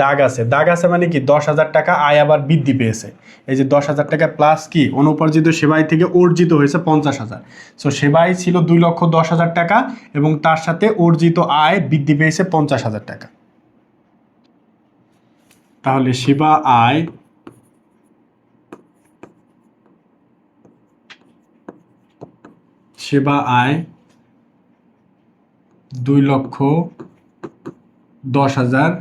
দাগ আছে। দাগ আছে মানে কি? 10,000 টাকা আয় আবার বৃদ্ধি পেয়েছে। এই যে 10,000 টাকা প্লাস কি অনুপার্জিত সেবাই থেকে অর্জিত হয়েছে 50,000। সো সেবাই ছিল 2,10,000 টাকা এবং তার সাথে অর্জিত আয় বৃদ্ধি পেয়েছে 50,000 টাকা। তাহলে সেবা আয় সেবা আয় 2,10,000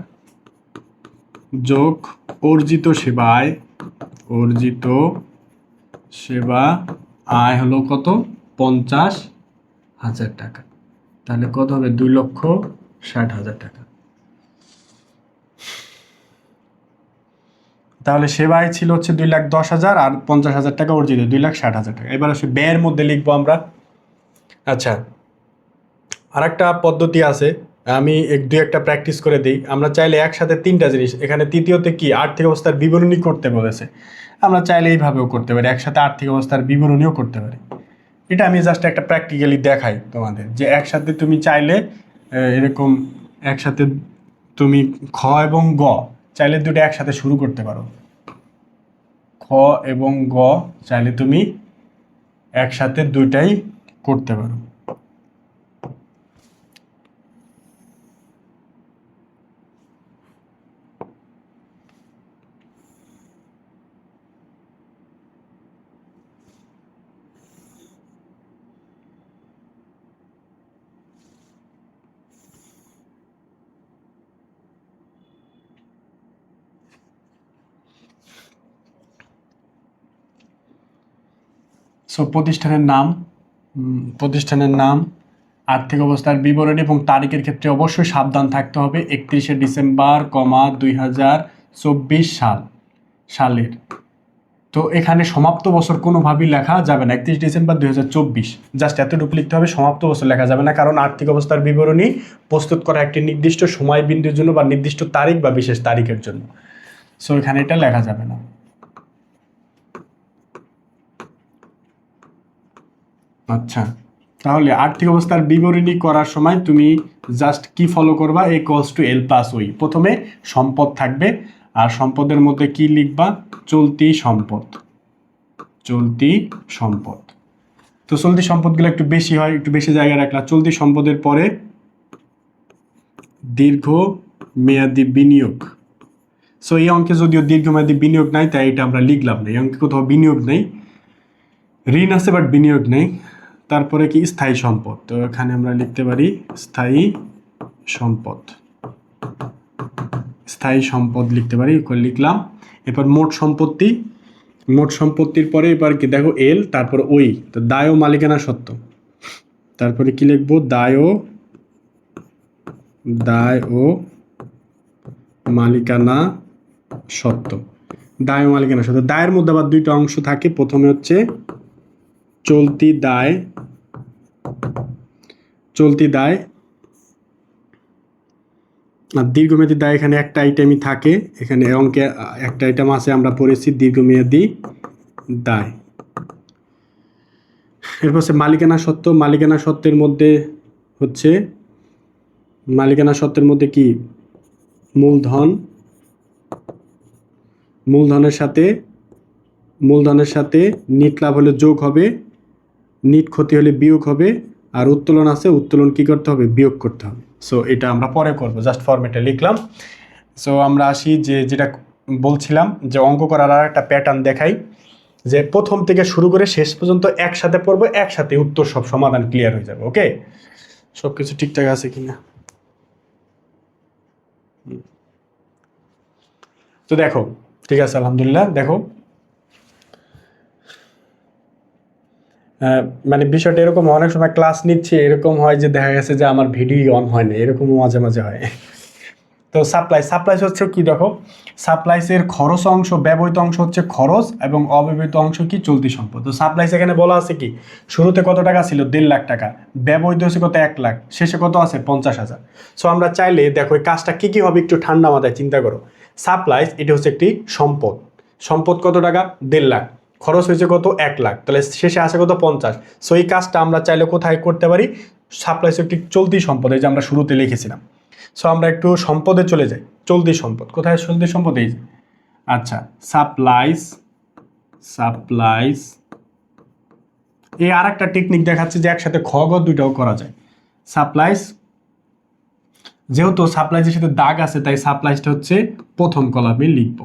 যোগ অর্জিত সেবা আয়, অর্জিত সেবা আয় হলো কত? 50,000 টাকা। তাহলে কত হবে? 2,60,000 টাকা। তাহলে সেবা আয় ছিল হচ্ছে 2,10,000 আর 50,000 টাকা অর্জিত, 2,60,000 টাকা। এবার আসলে ব্যয়ের মধ্যে লিখবো আমরা। আচ্ছা, আরেকটা পদ্ধতি আছে, আমি দুই একটা প্র্যাকটিস করে দিই। আমরা চাইলে একসাথে তিনটা জিনিস, এখানে তৃতীয়তে কি আর্থিক অবস্থার বিবরণী করতে বলেছে, আমরা চাইলে এইভাবেও করতে পারি, একসাথে আর্থিক অবস্থার বিবরণীও করতে পারি। এটা আমি জাস্ট একটা প্র্যাকটিক্যালি দেখাই তোমাদের, যে একসাথে তুমি চাইলে এরকম একসাথে তুমি খ এবং গ চাইলে দুটো একসাথে শুরু করতে পারো। খ এবং গ চাইলে তুমি একসাথে দুইটাই করতে পারো। সো প্রতিষ্ঠানের নাম, প্রতিষ্ঠানের নাম আর্থিক অবস্থার বিবরণী এবং তারিখের ক্ষেত্রে অবশ্যই সাবধান থাকতে হবে। 31শে ডিসেম্বর, 2024 সালের। তো এখানে সমাপ্ত বছর কোনোভাবেই লেখা যাবে না, 31 ডিসেম্বর 2024, জাস্ট এতটুকু লিখতে হবে, সমাপ্ত বছর লেখা যাবে না, কারণ আর্থিক অবস্থার বিবরণী প্রস্তুত করা একটি নির্দিষ্ট সময় বিন্দুর জন্য বা নির্দিষ্ট তারিখ বা বিশেষ তারিখের জন্য। সো এখানে এটা লেখা যাবে না। আচ্ছা, তাহলে আর্থিক অবস্থার বিবরণী করার সময় তুমি জাস্ট কি ফলো করবা, A=L+OI। প্রথমে সম্পদ থাকবে, আর সম্পদের মধ্যে কি লিখবা, চলতি সম্পদ। চলতি সম্পদ, তো চলতি সম্পদগুলো একটু বেশি হয়, একটু বেশি জায়গায় রাখলা। চলতি সম্পদের পরে দীর্ঘ মেয়াদি বিনিয়োগ। সো এই অঙ্কে যদিও দীর্ঘমেয়াদী বিনিয়োগ নাই, তাই এটা আমরা লিখলাম না, এই অঙ্কে কোথাও বিনিয়োগ নেই, ঋণ আছে বাট বিনিয়োগ নেই। তারপরে কি, স্থায়ী সম্পদ, তো এখানে আমরা লিখতে পারি স্থায়ী সম্পদ। স্থায়ী সম্পদ লিখতে পারি, লিখলাম। এরপর মোট সম্পত্তি, মোট সম্পত্তির পরে এবার কি দেখো এল, তারপর ওই, তো দায় ও মালিকানা সত্ত্ব। তারপরে কি লিখবো, দায় ও মালিকানা সত্ত্ব। দায় ও মালিকানা সত্ত্ব, দায়ের মধ্যে আবার দুইটা অংশ থাকে। প্রথমে হচ্ছে চলতি দায়, চলতি দায়, আর দীর্ঘমেয়াদী দায় এখানে একটা আইটেমই থাকে। এখানে অঙ্কে একটা আইটেম আছে, আমরা পড়েছি দীর্ঘমেয়াদী দায়। এরপর হচ্ছে মালিকানা সত্ত্ব। মালিকানা সত্ত্বের মধ্যে হচ্ছে, মালিকানা সত্ত্বের মধ্যে কি, মূলধন, মূলধনের সাথে নিট লাভ হলে যোগ হবে, নিট ক্ষতি হলে বিয়োগ হবে, আর উত্তোলন আছে, উত্তোলন কি করতে হবে, বিয়োগ করতে হবে। সো এটা আমরা পরে করব, জাস্ট ফরম্যাটে লিখলাম। সো আমরা আসি যেটা বলছিলাম, যে অঙ্ক করার আর একটা প্যাটার্ন দেখাই, যে প্রথম থেকে শুরু করে শেষ পর্যন্ত একসাথে পড়বো, একসাথে উত্তর সব সমাধান ক্লিয়ার হয়ে যাবে। ওকে, সব কিছু ঠিকঠাক আছে কিনা। তো দেখো, ঠিক আছে, আলহামদুলিল্লাহ। দেখো মানে বিষয়টা এরকম, অনেক সময় ক্লাস নিচ্ছে এরকম হয় যে দেখা গেছে যে আমার ভিডিও অন হয় না, এরকমও মাঝে মাঝে হয়। তো সাপ্লাইস হচ্ছে কি, দেখো সাপ্লাইসের খরচ অংশ, ব্যবহৃত অংশ হচ্ছে খরচ, এবং অব্যবহৃত অংশ কি, চলতি সম্পদ। তো সাপ্লাইস এখানে বলা আছে কি, শুরুতে কত টাকা ছিল, 1.5 লাখ টাকা, ব্যবহৃত হচ্ছে কত, 1 লাখ, শেষে কত আছে, 50,000। সো আমরা চাইলে দেখো এই কাজটা কি হবে একটু ঠান্ডা মাথায় চিন্তা করো। সাপ্লাইস এটা হচ্ছে একটি সম্পদ, সম্পদ কত টাকা, 1.5 লাখ, খরচ হয়েছে কত, 1 লাখ, তাহলে শেষে আসে কত, 50। সো এই কাজটা আমরা চাইলে কোথায় করতে পারি, সাপ্লাইস একটি চলতি সম্পদ, এই যে আমরা শুরুতে লিখেছিলাম। সো আমরা একটু সম্পদে চলে যাই, চলতি সম্পদ কোথায়, চলতি সম্পদ এই। আচ্ছা, সাপ্লাইস এই আর একটা টেকনিক দেখাচ্ছে যে একসাথে খ গ দুইটাও করা যায়। সাপ্লাইস, যেহেতু সাপ্লাইসের সাথে দাগ আছে, তাই সাপ্লাইসটা হচ্ছে প্রথম কলামে লিখব,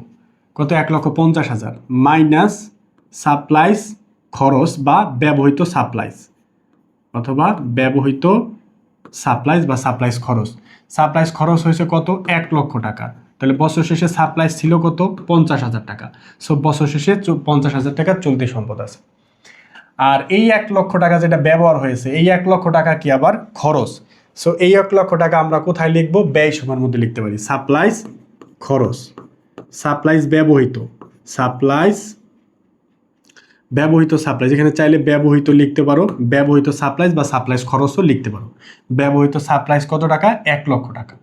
কত, 1,50,000 মাইনাস সাপ্লাইস খরচ বা ব্যবহৃত সাপ্লাইস, অথবা ব্যবহৃত সাপ্লাইস বা সাপ্লাইস খরচ। সাপ্লাইস খরচ হয়েছে কত, 1 লক্ষ টাকা, তাহলে বছর শেষে সাপ্লাইস ছিল কত, 50,000 টাকা। সো বছর শেষে 50,000 টাকা চলতি সম্পদ আছে। আর এই 1 লক্ষ টাকা যেটা ব্যবহার হয়েছে, এই 1 লক্ষ টাকা কি আবার খরচ। সো এই 1 লক্ষ টাকা আমরা কোথায় লিখবো, ব্যয় সীমার মধ্যে লিখতে পারি, সাপ্লাইস খরচ। সাপ্লাইস ব্যবহৃত, ব্যবহৃত সাপ্লাইস, এখানে চাইলে ব্যবহৃত লিখতে পারো, ব্যবহৃত সাপ্লাইস বা সাপ্লাইস খরচও লিখতে পারো। ব্যবহৃত সাপ্লাইস কত টাকা, 1 লক্ষ টাকা।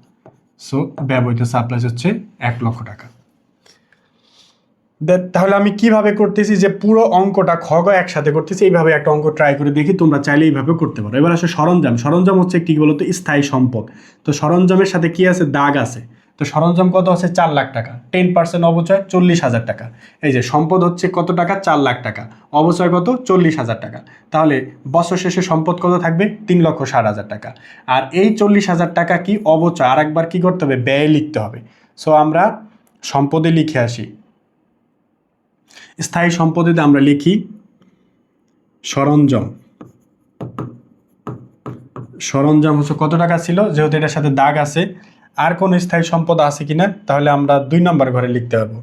সো ব্যবহৃত সাপ্লাইস হচ্ছে 1 লক্ষ টাকা। তাহলে আমি কিভাবে করতেছি, যে পুরো অঙ্কটা খ গ একসাথে করতেছি, এইভাবে একটা অঙ্ক ট্রাই করে দেখি, তোমরা চাইলে এইভাবে করতে পারো। এবার আসলে সরঞ্জাম হচ্ছে কি বলতো, স্থায়ী সম্পদ। তো সরঞ্জামের সাথে কি আছে, দাগ আছে। তো সরঞ্জাম কত আছে, 4 লাখ টাকা, 10% অবচয় 40,000 টাকা। এই যে সম্পদ হচ্ছে কত টাকা, 4 লাখ টাকা, অবচয় কত, 40,000 টাকা। তাহলে বছর শেষে সম্পদ কত থাকবে, 3,60,000 টাকা। আর এই 40,000 টাকা কি অবচয়, আর একবার কি করতে হবে, ব্যয় লিখতে হবে। সো আমরা সম্পদে লিখে আসি, স্থায়ী সম্পদে আমরা লিখি সরঞ্জাম। সরঞ্জাম হচ্ছে কত টাকা ছিল, যেহেতু এটার সাথে দাগ আছে। আর কোনো স্থায়ী সম্পদ আছে কিনা, তাহলে আমরা 2 নম্বর ঘরে লিখতে পারবো।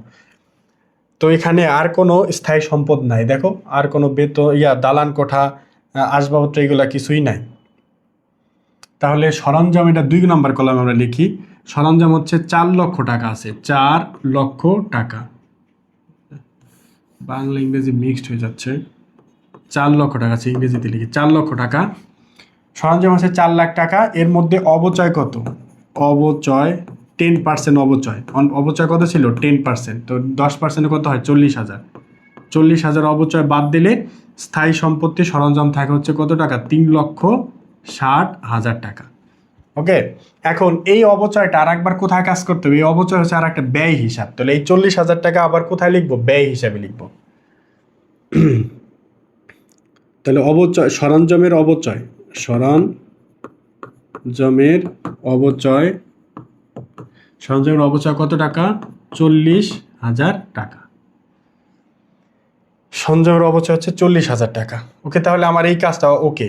তো এখানে আর কোনো স্থায়ী সম্পদ নাই, দেখো আর কোনো দালান কোঠা, আসবাবপত্র, এগুলা কিছুই নাই। তাহলে সরঞ্জাম, এটা 2 নম্বর কলাম আমরা লিখি। সরঞ্জাম হচ্ছে 4 লক্ষ টাকা আছে, 4 লক্ষ টাকা। বাংলা ইংরেজি মিক্সড হয়ে যাচ্ছে। 4 লক্ষ টাকা আছে, ইংরেজিতে লিখি 4 লক্ষ টাকা। সরঞ্জাম আছে 4 লাখ টাকা। এর মধ্যে অবচয় কত? অবচয় 10% অবচয়। অবচয় কত ছিল? 10%। তো 10% কত হয়? 40,000। 40,000 অবচয় বাদ দিলে স্থায়ী সম্পত্তি সরঞ্জাম থাকে হচ্ছে কত টাকা? 3,60,000 টাকা। ওকে, এখন এই অবচয়টা আর একবার কোথায় কাজ করতে হবে? এই অবচয় হচ্ছে আর একটা ব্যয় হিসাব। তাহলে এই 40,000 টাকা আবার কোথায় লিখবো? ব্যয় হিসাবে লিখবো। তাহলে অবচয়, সরঞ্জামের অবচয়, সরঞ্জামের অবচয়, সরঞ্জামের অবচয় কত টাকা? 40,000 টাকা। সরঞ্জামের অবচয় হচ্ছে 40,000 টাকা। ওকে, তাহলে আমার এই কাজটা ওকে,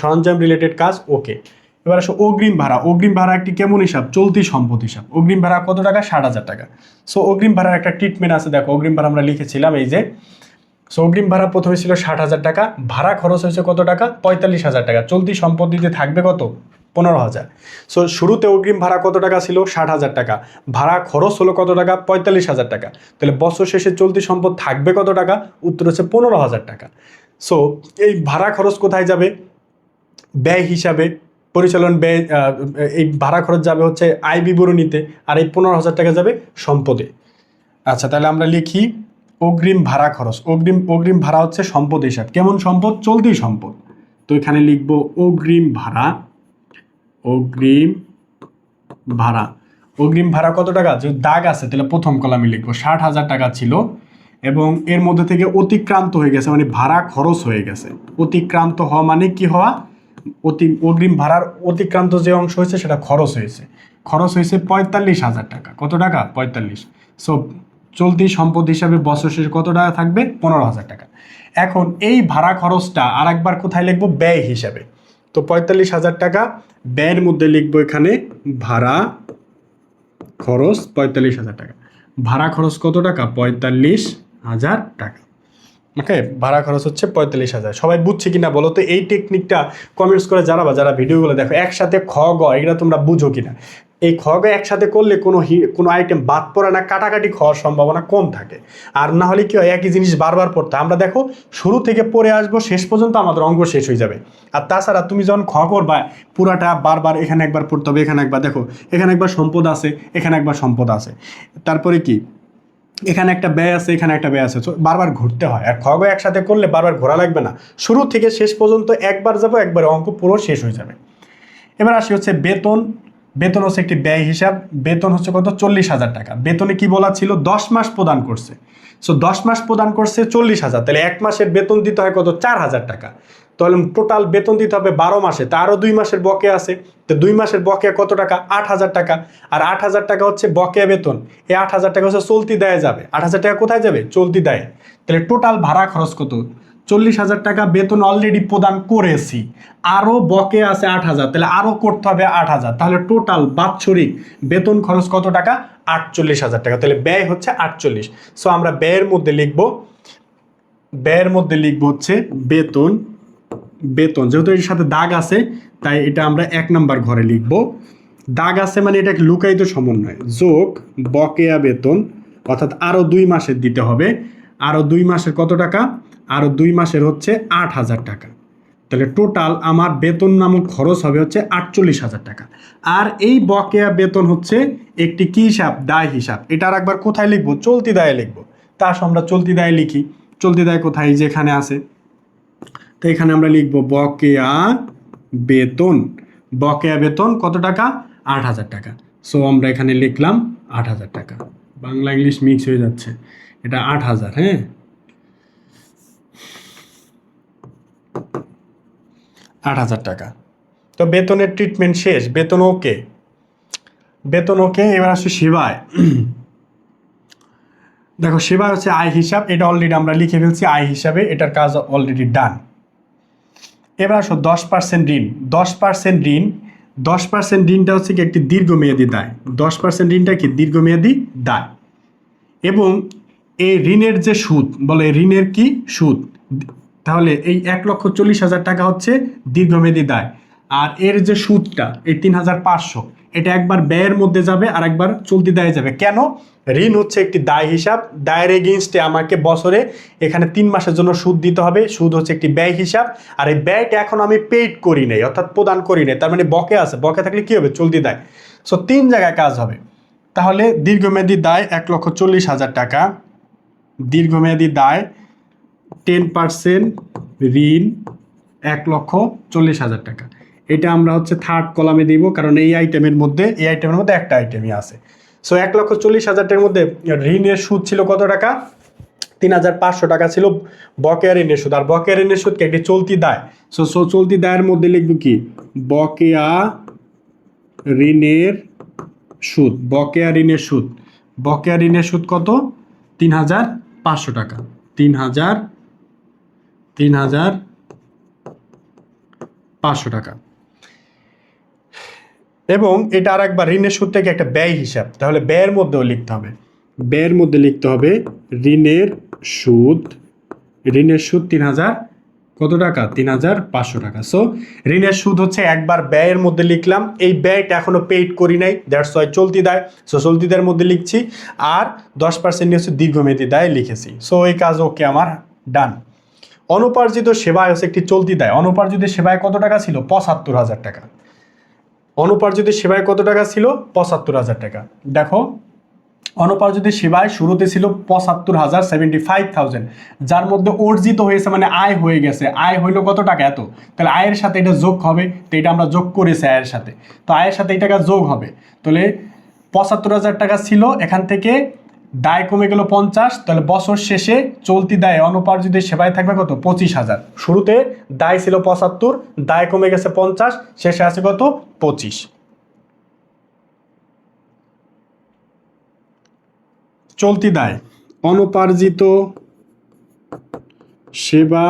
সরঞ্জাম রিলেটেড কাজ ওকে। এবার আসো অগ্রিম ভাড়া। অগ্রিম ভাড়া একটি কেমন হিসাব? চলতি সম্পদ হিসাব। অগ্রিম ভাড়া কত টাকা? 60,000 টাকা। সো অগ্রিম ভাড়ার একটা ট্রিটমেন্ট আছে, দেখো অগ্রিম ভাড়া আমরা লিখেছিলাম এই যে। সো অগ্রিম ভাড়া প্রথমে ছিল 60,000 টাকা, ভাড়া খরচ হয়েছে কত টাকা? 45,000 টাকা। চলতি সম্পত্তিতে থাকবে কত? 15,000। সো শুরুতে অগ্রিম ভাড়া কত টাকা ছিল? 60,000 টাকা। ভাড়া খরচ হলো কত টাকা? 45,000 টাকা। তাহলে বছর শেষে চলতি সম্পদ থাকবে কত টাকা? উত্তর হচ্ছে 15,000 টাকা। সো এই ভাড়া খরচ কোথায় যাবে? ব্যয় হিসাবে, পরিচালন ব্যয়। এই ভাড়া খরচ যাবে হচ্ছে আয় বিবরণীতে, আর এই 15,000 টাকা যাবে সম্পদে। আচ্ছা, তাহলে আমরা লিখি অগ্রিম ভাড়া খরচ। অগ্রিম ভাড়া হচ্ছে সম্পদ হিসাব। কেমন সম্পদ? চলতি সম্পদ। তো এখানে লিখব অগ্রিম ভাড়া। অগ্রিম ভাড়া, অগ্রিম ভাড়া কত টাকা? যদি দাগ আছে তাহলে প্রথম কলামে লিখবো 60,000 টাকা ছিল, এবং এর মধ্যে থেকে অতিক্রান্ত হয়ে গেছে, মানে ভাড়া খরচ হয়ে গেছে। অতিক্রান্ত হওয়া মানে কি হওয়া? অগ্রিম ভাড়ার অতিক্রান্ত যে অংশ হয়েছে সেটা খরচ হয়েছে। খরচ হয়েছে 45,000 টাকা। কত টাকা? 45। সো চলতি সম্পদ হিসাবে বছর শেষে কত টাকা থাকবে? 15,000 টাকা। এখন এই ভাড়া খরচটা আর একবার কোথায় লিখবো? ব্যয় হিসাবে। তো 45,000 টাকা ব্যয়ের মধ্যে লিখবো এখানে ভাড়া খরচ 45,000 টাকা। ভাড়া খরচ কত টাকা? 45,000 টাকা। ওকে, ভাড়া খরচ হচ্ছে 45,000। সবাই বুঝছে কিনা বলো তো? এই টেকনিকটা কমেন্টস করে জানাবা যারা ভিডিওগুলো দেখো। একসাথে খ গ এগুলো তোমরা বুঝো কিনা? এই খ গ একসাথে করলে কোনো আইটেম বাদ পড়ে না, কাটাকাটি খাওয়ার সম্ভাবনা কম থাকে। আর না হলে কি হয়, একই জিনিস বারবার পড়তে আমরা দেখো শুরু থেকে পড়ে আসবো, শেষ পর্যন্ত আমাদের অঙ্ক শেষ হয়ে যাবে। আর তাছাড়া তুমি যখন খ করবা পুরাটা বারবার এখানে একবার পড়তে হবে, এখানে একবার, দেখো এখানে একবার সম্পদ আছে, এখানে একবার সম্পদ আছে, তারপরে কি এখানে একটা ব্যয় আছে, এখানে একটা ব্যয় আছে, বারবার ঘুরতে হয়। আর খ গ একসাথে করলে বারবার ঘোরা লাগবে না, শুরু থেকে শেষ পর্যন্ত একবার যাবো, একবার অঙ্ক পুরো শেষ হয়ে যাবে। এবার আসি হচ্ছে বেতন। বেতন হচ্ছে একটি ব্যয় হিসাব। বেতন হচ্ছে কত? 40,000 টাকা। বেতনে কি বলা ছিল? 10 মাস প্রদান করছে। সো 10 মাস প্রদান করছে 40,000, তাহলে এক মাসের বেতন দিতে হয় কত? 4,000 টাকা। তাহলে টোটাল বেতন দিতে হবে 12 মাসে, তারও 2 মাসের বকেয়া আছে। তো 2 মাসের বকেয়া কত টাকা? 8,000 টাকা। আর 8,000 টাকা হচ্ছে বকেয়া বেতন। এই 8,000 টাকা হচ্ছে চলতি দায়ে যাবে। 8,000 টাকা কোথায় যাবে? চলতি দায়ে। তাহলে টোটাল ভাড়া খরচ কত? 40,000 টাকা বেতন অলরেডি প্রদান করেছি, আরও বকে আছে 8,000, তাহলে আরও করতে হবে 8,000। তাহলে টোটাল বাৎসরিক বেতন খরচ কত টাকা? 48,000 টাকা। তাহলে ব্যয় হচ্ছে 48। সো আমরা ব্যয়ের মধ্যে লিখবো হচ্ছে বেতন। বেতন যেহেতু এর সাথে দাগ আছে তাই এটা আমরা 1 নম্বর ঘরে লিখব। দাগ আছে মানে এটা লুকায়িত সমন্বয়, যোগ বকেয়া বেতন, অর্থাৎ আরও 2 মাসের দিতে হবে। আরও 2 মাসের কত টাকা? আরও 2 মাসের হচ্ছে 8,000 টাকা। তাহলে টোটাল আমার বেতন নামক খরচ হবে হচ্ছে 48,000 টাকা। আর এই বকেয়া বেতন হচ্ছে একটি কি হিসাব? দায় হিসাব। এটা আর একবার কোথায় লিখবো? চলতি দায়ে লিখবো। তা আমরা চলতি দায়ে লিখি। চলতি দায় কোথায়? যেখানে আছে। তো এখানে আমরা লিখবো বকেয়া বেতন। বকেয়া বেতন কত টাকা? 8,000 টাকা। সো আমরা এখানে লিখলাম 8,000 টাকা। বাংলা ইংলিশ মিক্স হয়ে যাচ্ছে। এটা 8,000, হ্যাঁ 8,000 টাকা। তো বেতনের ট্রিটমেন্ট শেষ, বেতন ওকে। বেতন ওকে। এবার আসছে সেবায়। দেখো সেবা হচ্ছে আয় হিসাব, এটা অলরেডি আমরা লিখে ফেলছি আয় হিসাবে, এটার কাজ অলরেডি ডান। এবার আসো 10% ঋণ। 10% ঋণ, 10% ঋণটা হচ্ছে কি একটি দীর্ঘমেয়াদী দায়। 10% ঋণটা কি? দীর্ঘমেয়াদী দায়। এবং এই ঋণের যে সুদ, বলে ঋণের কি? সুদ। তাহলে এই 1,40,000 টাকা হচ্ছে দীর্ঘমেয়াদী দায়। আর এর যে সুদটা এই 3,500 এটা একবার ব্যয়ের মধ্যে যাবে আর একবার চলতি দায়ে যাবে। কেন? ঋণ হচ্ছে একটি দায় হিসাব, দায়ের এগেইনস্টে আমাকে বছরে এখানে 3 মাসের জন্য সুদ দিতে হবে। সুদ হচ্ছে একটি ব্যয় হিসাব, আর এই ব্যয়টা এখন আমি পেইড করি নাই, অর্থাৎ প্রদান করি নাই, তার মানে বকে আছে। বকে থাকলে কি হবে? চলতি দায়। সো 3 জায়গায় কাজ হবে। তাহলে দীর্ঘমেয়াদী দায় 1,40,000 টাকা। দীর্ঘমেয়াদী দায় 10% ঋণ 1,40,000 টাকা। এটা আমরা হচ্ছে থার্ড কলামে দিব, কারণ এই আইটেমের মধ্যে একটা আইটেমই আছে। সো 1,40,000 টাকার মধ্যে ঋণের সুদ ছিল কত টাকা? 3,500 টাকা ছিল বকেয়া ঋণের সুদ। আর বকেয়া ঋণের সুদকে একটি চলতি দায়। সো চলতি দায়ের মধ্যে লিখব কি? বকেয়া ঋণের সুদ। বকেয়া ঋণের সুদ। বকেয়া ঋণের সুদ কত? 3,500 টাকা। 3,500 টাকা। এবং এটা আর একবার ঋণের সুদ থেকে একটা ব্যয় হিসাব, তাহলে ব্যয়ের মধ্যেও লিখতে হবে। ব্যয়ের মধ্যে লিখতে হবে ঋণের সুদ। ঋণের সুদ 3,000 কত টাকা? 3,500 টাকা। সো ঋণের সুদ হচ্ছে একবার ব্যয়ের মধ্যে লিখলাম। এই ব্যয়টা এখনো পেইড করি নাই, দ্যাটস ওয়াই চলতি দায়। সো চলতি দায়ের মধ্যে লিখছি, আর 10% হচ্ছে দীর্ঘমেয়াদী দায় লিখেছি। সো এই কাজ ওকে, আমার ডান। অনুপার্জিত সেবায় হচ্ছে একটি চলতি দায়। অনুপার্জিত সেবায় কত টাকা ছিল? 75,000 টাকা। অনুপার্জিত সেবায় কত টাকা ছিল? 75,000 টাকা। দেখো, অনুপার্জিত সেবায় শুরুতে ছিল 75,000, 75,000, যার মধ্যে অর্জিত হয়েছে মানে আয় হয়ে গেছে। আয় হইলো কত টাকা? এত। তাহলে আয়ের সাথে এটা যোগ হবে, তো এটা আমরা যোগ করেছি আয়ের সাথে, তো আয়ের সাথে এই টাকা যোগ হবে। তাহলে 75,000 টাকা ছিল, এখান থেকে দায় কমে গেল 50, তাহলে বছর শেষে চলতি দায়ে অনুপার্জিত সেবায় থাকবে কত? 25,000। শুরুতে দায় ছিল 75, দায় কমে গেছে 50, শেষে আছে কত? 25। চলতি দায় অনুপার্জিত সেবা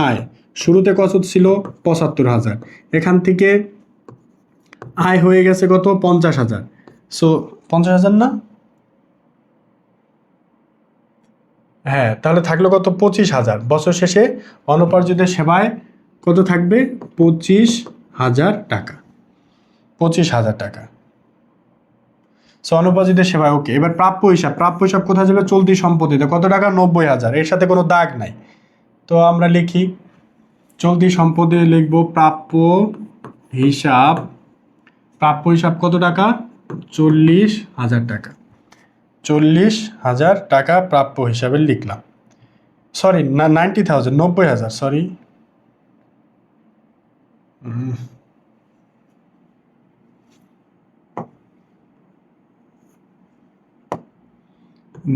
আয় শুরুতে কত ছিল? 75,000, এখান থেকে আয় হয়ে গেছে কত? 50,000। সো 50,000 না? হ্যাঁ, তাহলে থাকলো কত? 25,000। বছর শেষে অনুপার্জিত সেবায় কত থাকবে? 25,000 টাকা। 25,000 টাকা। সো অনুপার্জিত সেবায় ওকে। এবার প্রাপ্য হিসাব। প্রাপ্য হিসাব কোথায় যাবে? চলতি সম্পত্তিতে। কত টাকা? 90,000। এর সাথে কোনো দাগ নাই, তো আমরা লিখি চলতি সম্পদে লিখব প্রাপ্য হিসাব। প্রাপ্য হিসাব কত টাকা? 40,000 টাকা। 40,000 টাকা প্রাপ্য হিসাবে লিখলাম। সরি, না, 90,000, 90,000, সরি।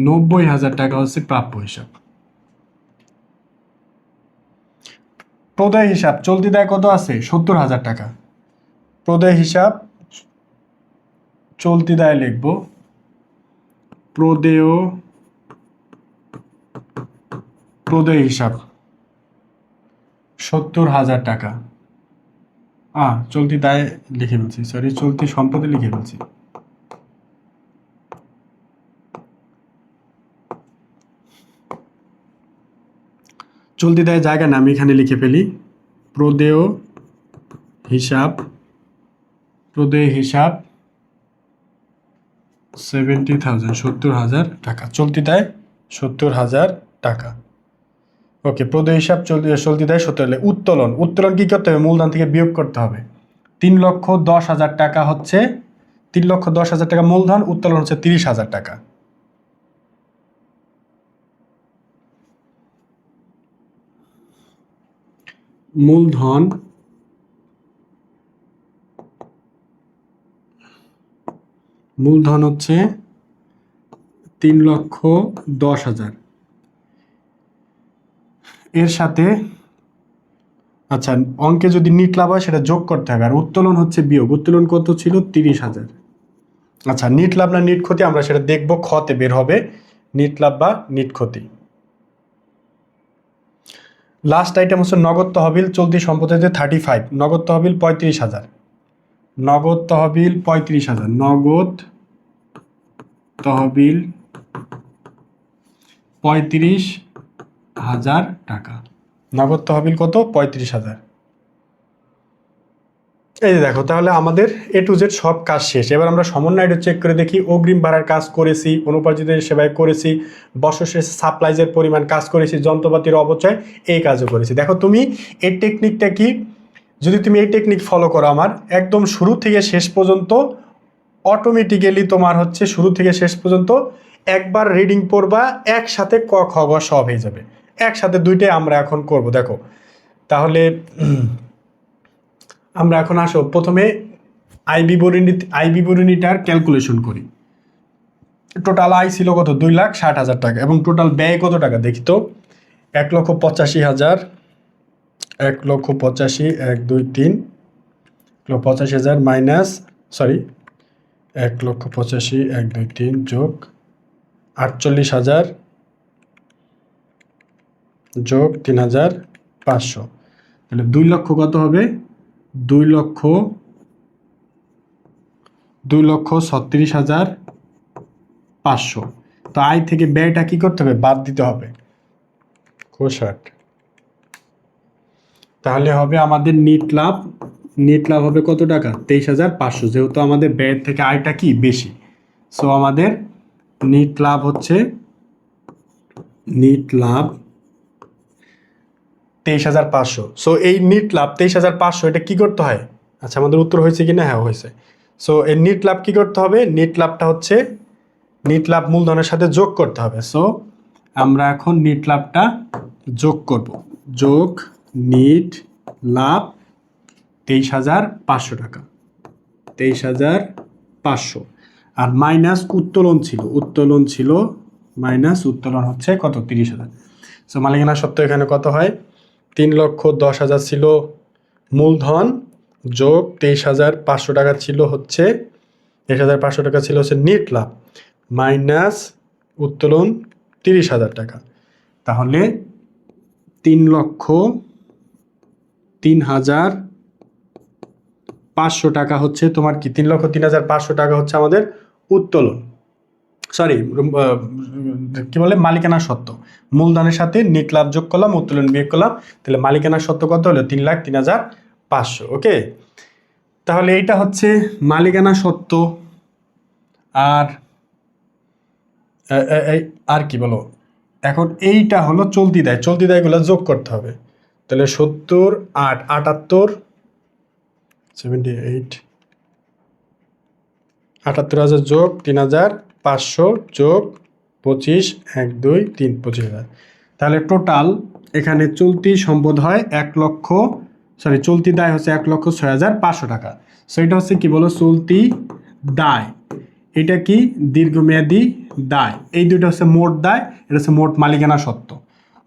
90,000 টাকা হচ্ছে প্রাপ্য হিসাব। প্রদেয় হিসাব। চলতি দায় কত আছে? 70,000 টাকা। প্রদেয় হিসাব চলতি দায় লিখব প্রদেয় হিসাব 70,000 টাকা। চলতি দায় লিখে ফেলছি, সরি, চলতি সম্পদে লিখে ফেলছি। চলতি দায় জায়গা না, আমি এখানে লিখে ফেলি প্রদেয় হিসাব 70,000, 70,000 টাকা। চলতি দায় 70,000 টাকা। ওকে, প্রদেয় হিসাব চলতি দায় 70 হলে উত্তোলন। উত্তোলন কি করতে হবে? মূলধন থেকে বিয়োগ করতে হবে। 3,10,000 টাকা হচ্ছে 3,10,000 টাকা মূলধন, উত্তোলন হচ্ছে 30,000 টাকা। মূলধন হচ্ছে 3,10,000। এর সাথে আচ্ছা, অঙ্কে যদি নিট লাভ হয় সেটা যোগ করতে হবে, আর উত্তোলন হচ্ছে বিয়োগ। উত্তোলন কত ছিল? 30,000। আচ্ছা, নিট লাভ না নিট ক্ষতি আমরা সেটা দেখব, খতে বের হবে নিট লাভ বা নিট ক্ষতি। লাস্ট আইটেম হচ্ছে নগদ তহবিল। চলতি সম্পত্তিতে 35, নগদ তহবিল 35,000। নগদ তহবিল 35,000। নগদ তহবিল 35,000 টাকা। নগদ তহবিল কত? 35,000। এই যে দেখো, তাহলে আমাদের A to Z সব কাজ শেষ। এবার আমরা সমন্বয়টা চেক করে দেখি। অগ্রিম ভাড়ার কাজ করেছি, অনুপার্জিতের সেবায় করেছি, বর্ষশেষে সাপ্লাইজের পরিমাণ কাজ করেছি, যন্ত্রপাতির অপচয় এই কাজও করেছি। দেখো তুমি এই টেকনিকটা কি, যদি তুমি এই টেকনিক ফলো করো আমার একদম শুরু থেকে শেষ পর্যন্ত অটোমেটিক্যালি তোমার হচ্ছে শুরু থেকে শেষ পর্যন্ত একবার রিডিং পড়বা, একসাথে ক খ গ সব হয়ে যাবে। একসাথে দুইটাই আমরা এখন করব। দেখো তাহলে আমরা এখন আসো প্রথমে আয় বিবরণীটার ক্যালকুলেশন করি। টোটাল আয় ছিল কত? 2,60,000 টাকা। এবং টোটাল ব্যয় কত টাকা দেখি তো? 1,85,000, 1,85,000, 1 2 3, 1,85,000 মাইনাস, সরি 1,85,000, 1 2 3 যোগ 48,000 যোগ 3,500, তাহলে 2 লক্ষ কত হবে? 2,36,500। তো আয় থেকে ব্যয়টা কি করতে হবে? বাদ দিতে হবে 60। তাহলে হবে আমাদের নিট লাভ হবে কত টাকা? 23,500, যেহেতু আমাদের ব্যয়ের থেকে আয়টা কি বেশি। সো আমাদের নিট লাভ হচ্ছে 23,500। সো এই নিট লাভ 23,500 এটা কি করতে হয়? আচ্ছা আমাদের উত্তর হয়েছে কি না? হ্যাঁ হয়েছে। সো এই নিট লাভ কি করতে হবে? নিট লাভটা হচ্ছে নিট লাভ মূলধনের সাথে যোগ করতে হবে। সো আমরা এখন নিট লাভটা যোগ করব। যোগ নিট লাভ 23,500 টাকা, 23,500, আর মাইনাস উত্তোলন ছিল মাইনাস উত্তোলন হচ্ছে কত? 30,000। সো মালিকানা সত্ত্ব এখানে কত হয়? 3,10,000 ছিল মূলধন, যোগ 23,500 টাকা ছিল হচ্ছে 23,500 টাকা ছিল হচ্ছে নিট লাভ, মাইনাস উত্তোলন 30,000 টাকা। তাহলে 3,03,500 টাকা হচ্ছে তোমার কি? 3,03,500 টাকা হচ্ছে আমাদের উত্তোলন, সরি কি বলে, মালিকানা সত্ত্ব। মূলধনের সাথে নিট লাভ যোগ করলাম, উত্তোলন বিয়োগ করলাম, তাহলে মালিকানা সত্ত্ব কত হলো? 3,03,500। ওকে, তাহলে এইটা হচ্ছে মালিকানা সত্ত্ব। আর আর কি বলো, এখন এইটা হলো চলতি দায়। চলতি দায়গুলো যোগ করতে হবে। তাহলে 70, 8, 78, 78, 78,000 যোগ 3,500 যোগ 25, 1 2 3, 25,000। তাহলে টোটাল এখানে চলতি সম্পদ হয় 1 লক্ষ, সরি চলতি দায় হচ্ছে 1,06,500 টাকা। সো এটা হচ্ছে কি বলো? চলতি দায়। এটা কি? দীর্ঘমেয়াদী দায়। এই দুটো হচ্ছে মোট দায়, এটা হচ্ছে মোট মালিকানা সত্ত্ব।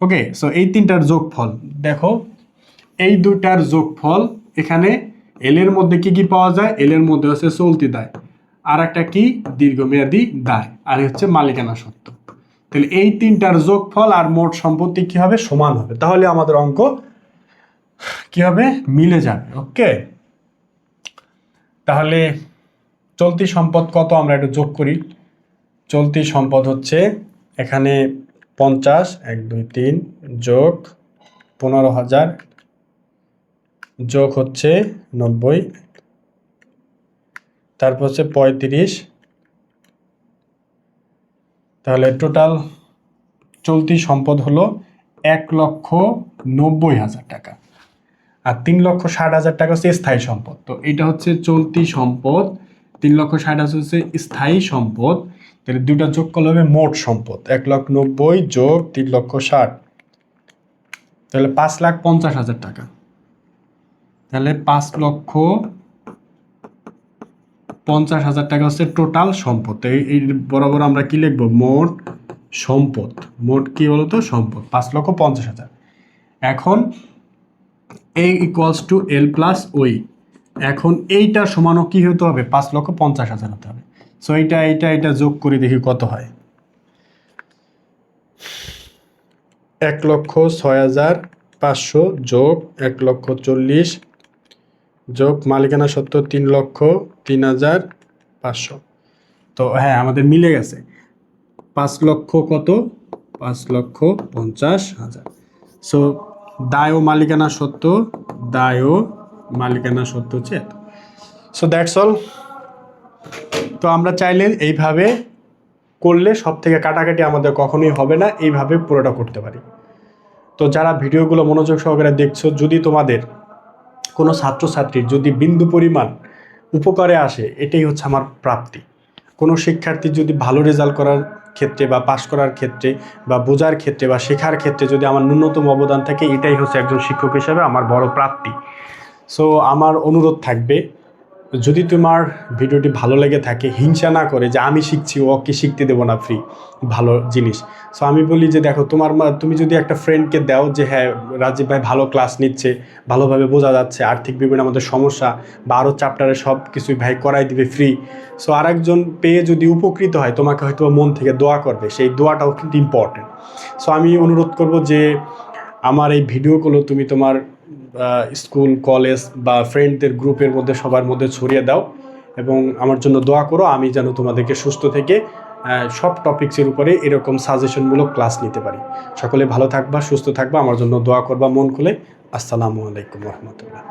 ওকে, সো এই তিনটার যোগফল দেখো, এই দুটার যোগফল এখানে এল এর মধ্যে কি কি পাওয়া যায়? এল এর মধ্যে হচ্ছে চলতি দায়, আর একটা কি? দীর্ঘমেয়াদী দায়, আর হচ্ছে মালিকানা সত্ত্ব। তাহলে এই তিনটার যোগফল আর মোট সম্পত্তি কি হবে? সমান হবে। তাহলে আমাদের অঙ্ক কি হবে? মিলে যাবে। ওকে, তাহলে চলতি সম্পদ কত আমরা একটু যোগ করি। চলতি সম্পদ হচ্ছে এখানে 50, 1 2 3 যোগ 15,000 যোগ হচ্ছে 90, তারপর হচ্ছে 35। তাহলে টোটাল চলতি সম্পদ হলো 1,90,000 টাকা। আর 3,60,000 টাকা হচ্ছে স্থায়ী সম্পদ। তো এটা হচ্ছে চলতি সম্পদ, 3,60,000 হচ্ছে স্থায়ী সম্পদ। তাহলে দুইটা যোগ করলে হবে মোট সম্পদ। 1,90,000 যোগ 3,60,000, তাহলে 5,50,000 টাকা। তাহলে 5,50,000 টাকা হচ্ছে টোটাল সম্পদ। এই বরাবর আমরা কি লিখবো? মোট সম্পদ। মোট কি বলতো? সম্পদ 5,50,000। এখন A equals to L plus ওই। এখন এইটা সমানও কি হতে হবে? 5,50,000 হতে হবে। সো এটা যোগ করে দেখি কত হয়। 1,06,500 যোগ 1,40,000 যোগ মালিকানা সত্ত্ব 3,03,500। তো হ্যাঁ আমাদের মিলে গেছে। 5 লক্ষ কত? 5,50,000। সো দায় ও মালিকানা সত্ত্ব হচ্ছে এত। So that's all. তো আমরা চাইলে এইভাবে করলে সব থেকে কাটাকাটি আমাদের কখনোই হবে না, এইভাবে পুরোটা করতে পারি। তো যারা ভিডিওগুলো মনোযোগ সহকারে দেখছো, যদি তোমাদের কোনো ছাত্রছাত্রীর যদি বিন্দু পরিমাণ উপকারে আসে, এটাই হচ্ছে আমার প্রাপ্তি। কোনো শিক্ষার্থী যদি ভালো রেজাল্ট করার ক্ষেত্রে বা পাশ করার ক্ষেত্রে বা বোঝার ক্ষেত্রে বা শেখার ক্ষেত্রে যদি আমার ন্যূনতম অবদান থাকে, এটাই হচ্ছে একজন শিক্ষক হিসেবে আমার বড় প্রাপ্তি। সো আমার অনুরোধ থাকবে, যদি তোমার ভিডিওটি ভালো লেগে থাকে, হিংসা না করে যে আমি শিখছি ওকে শিখতে দেবো না ফ্রি ভালো জিনিস। সো আমি বলি যে দেখো, তুমি যদি একটা ফ্রেন্ডকে দাও যে হ্যাঁ রাজীব ভাই ভালো ক্লাস নিচ্ছে, ভালোভাবে বোঝা যাচ্ছে, আর্থিক বিভিন্ন আমাদের সমস্যা বা আরও চ্যাপ্টারে সব কিছুই ভাই করাই দিবে ফ্রি। সো আরেকজন পেয়ে যদি উপকৃত হয়, তোমাকে হয়তো মন থেকে দোয়া করবে, সেই দোয়াটাও কিন্তু ইম্পর্টেন্ট। সো আমি অনুরোধ করব যে আমার এই ভিডিওগুলো তুমি তোমার স্কুল কলেজ বা ফ্রেন্ডদের গ্রুপের মধ্যে সবার মধ্যে ছড়িয়ে দাও এবং আমার জন্য দোয়া করো, আমি যেন তোমাদেরকে সুস্থ থেকে সব টপিক্সের উপরে এরকম সাজেশনমূলক ক্লাস নিতে পারি। সকলে ভালো থাকবা, সুস্থ থাকবা, আমার জন্য দোয়া করবা মন খুলে। আসসালামু আলাইকুম রহমতুল্লাহ।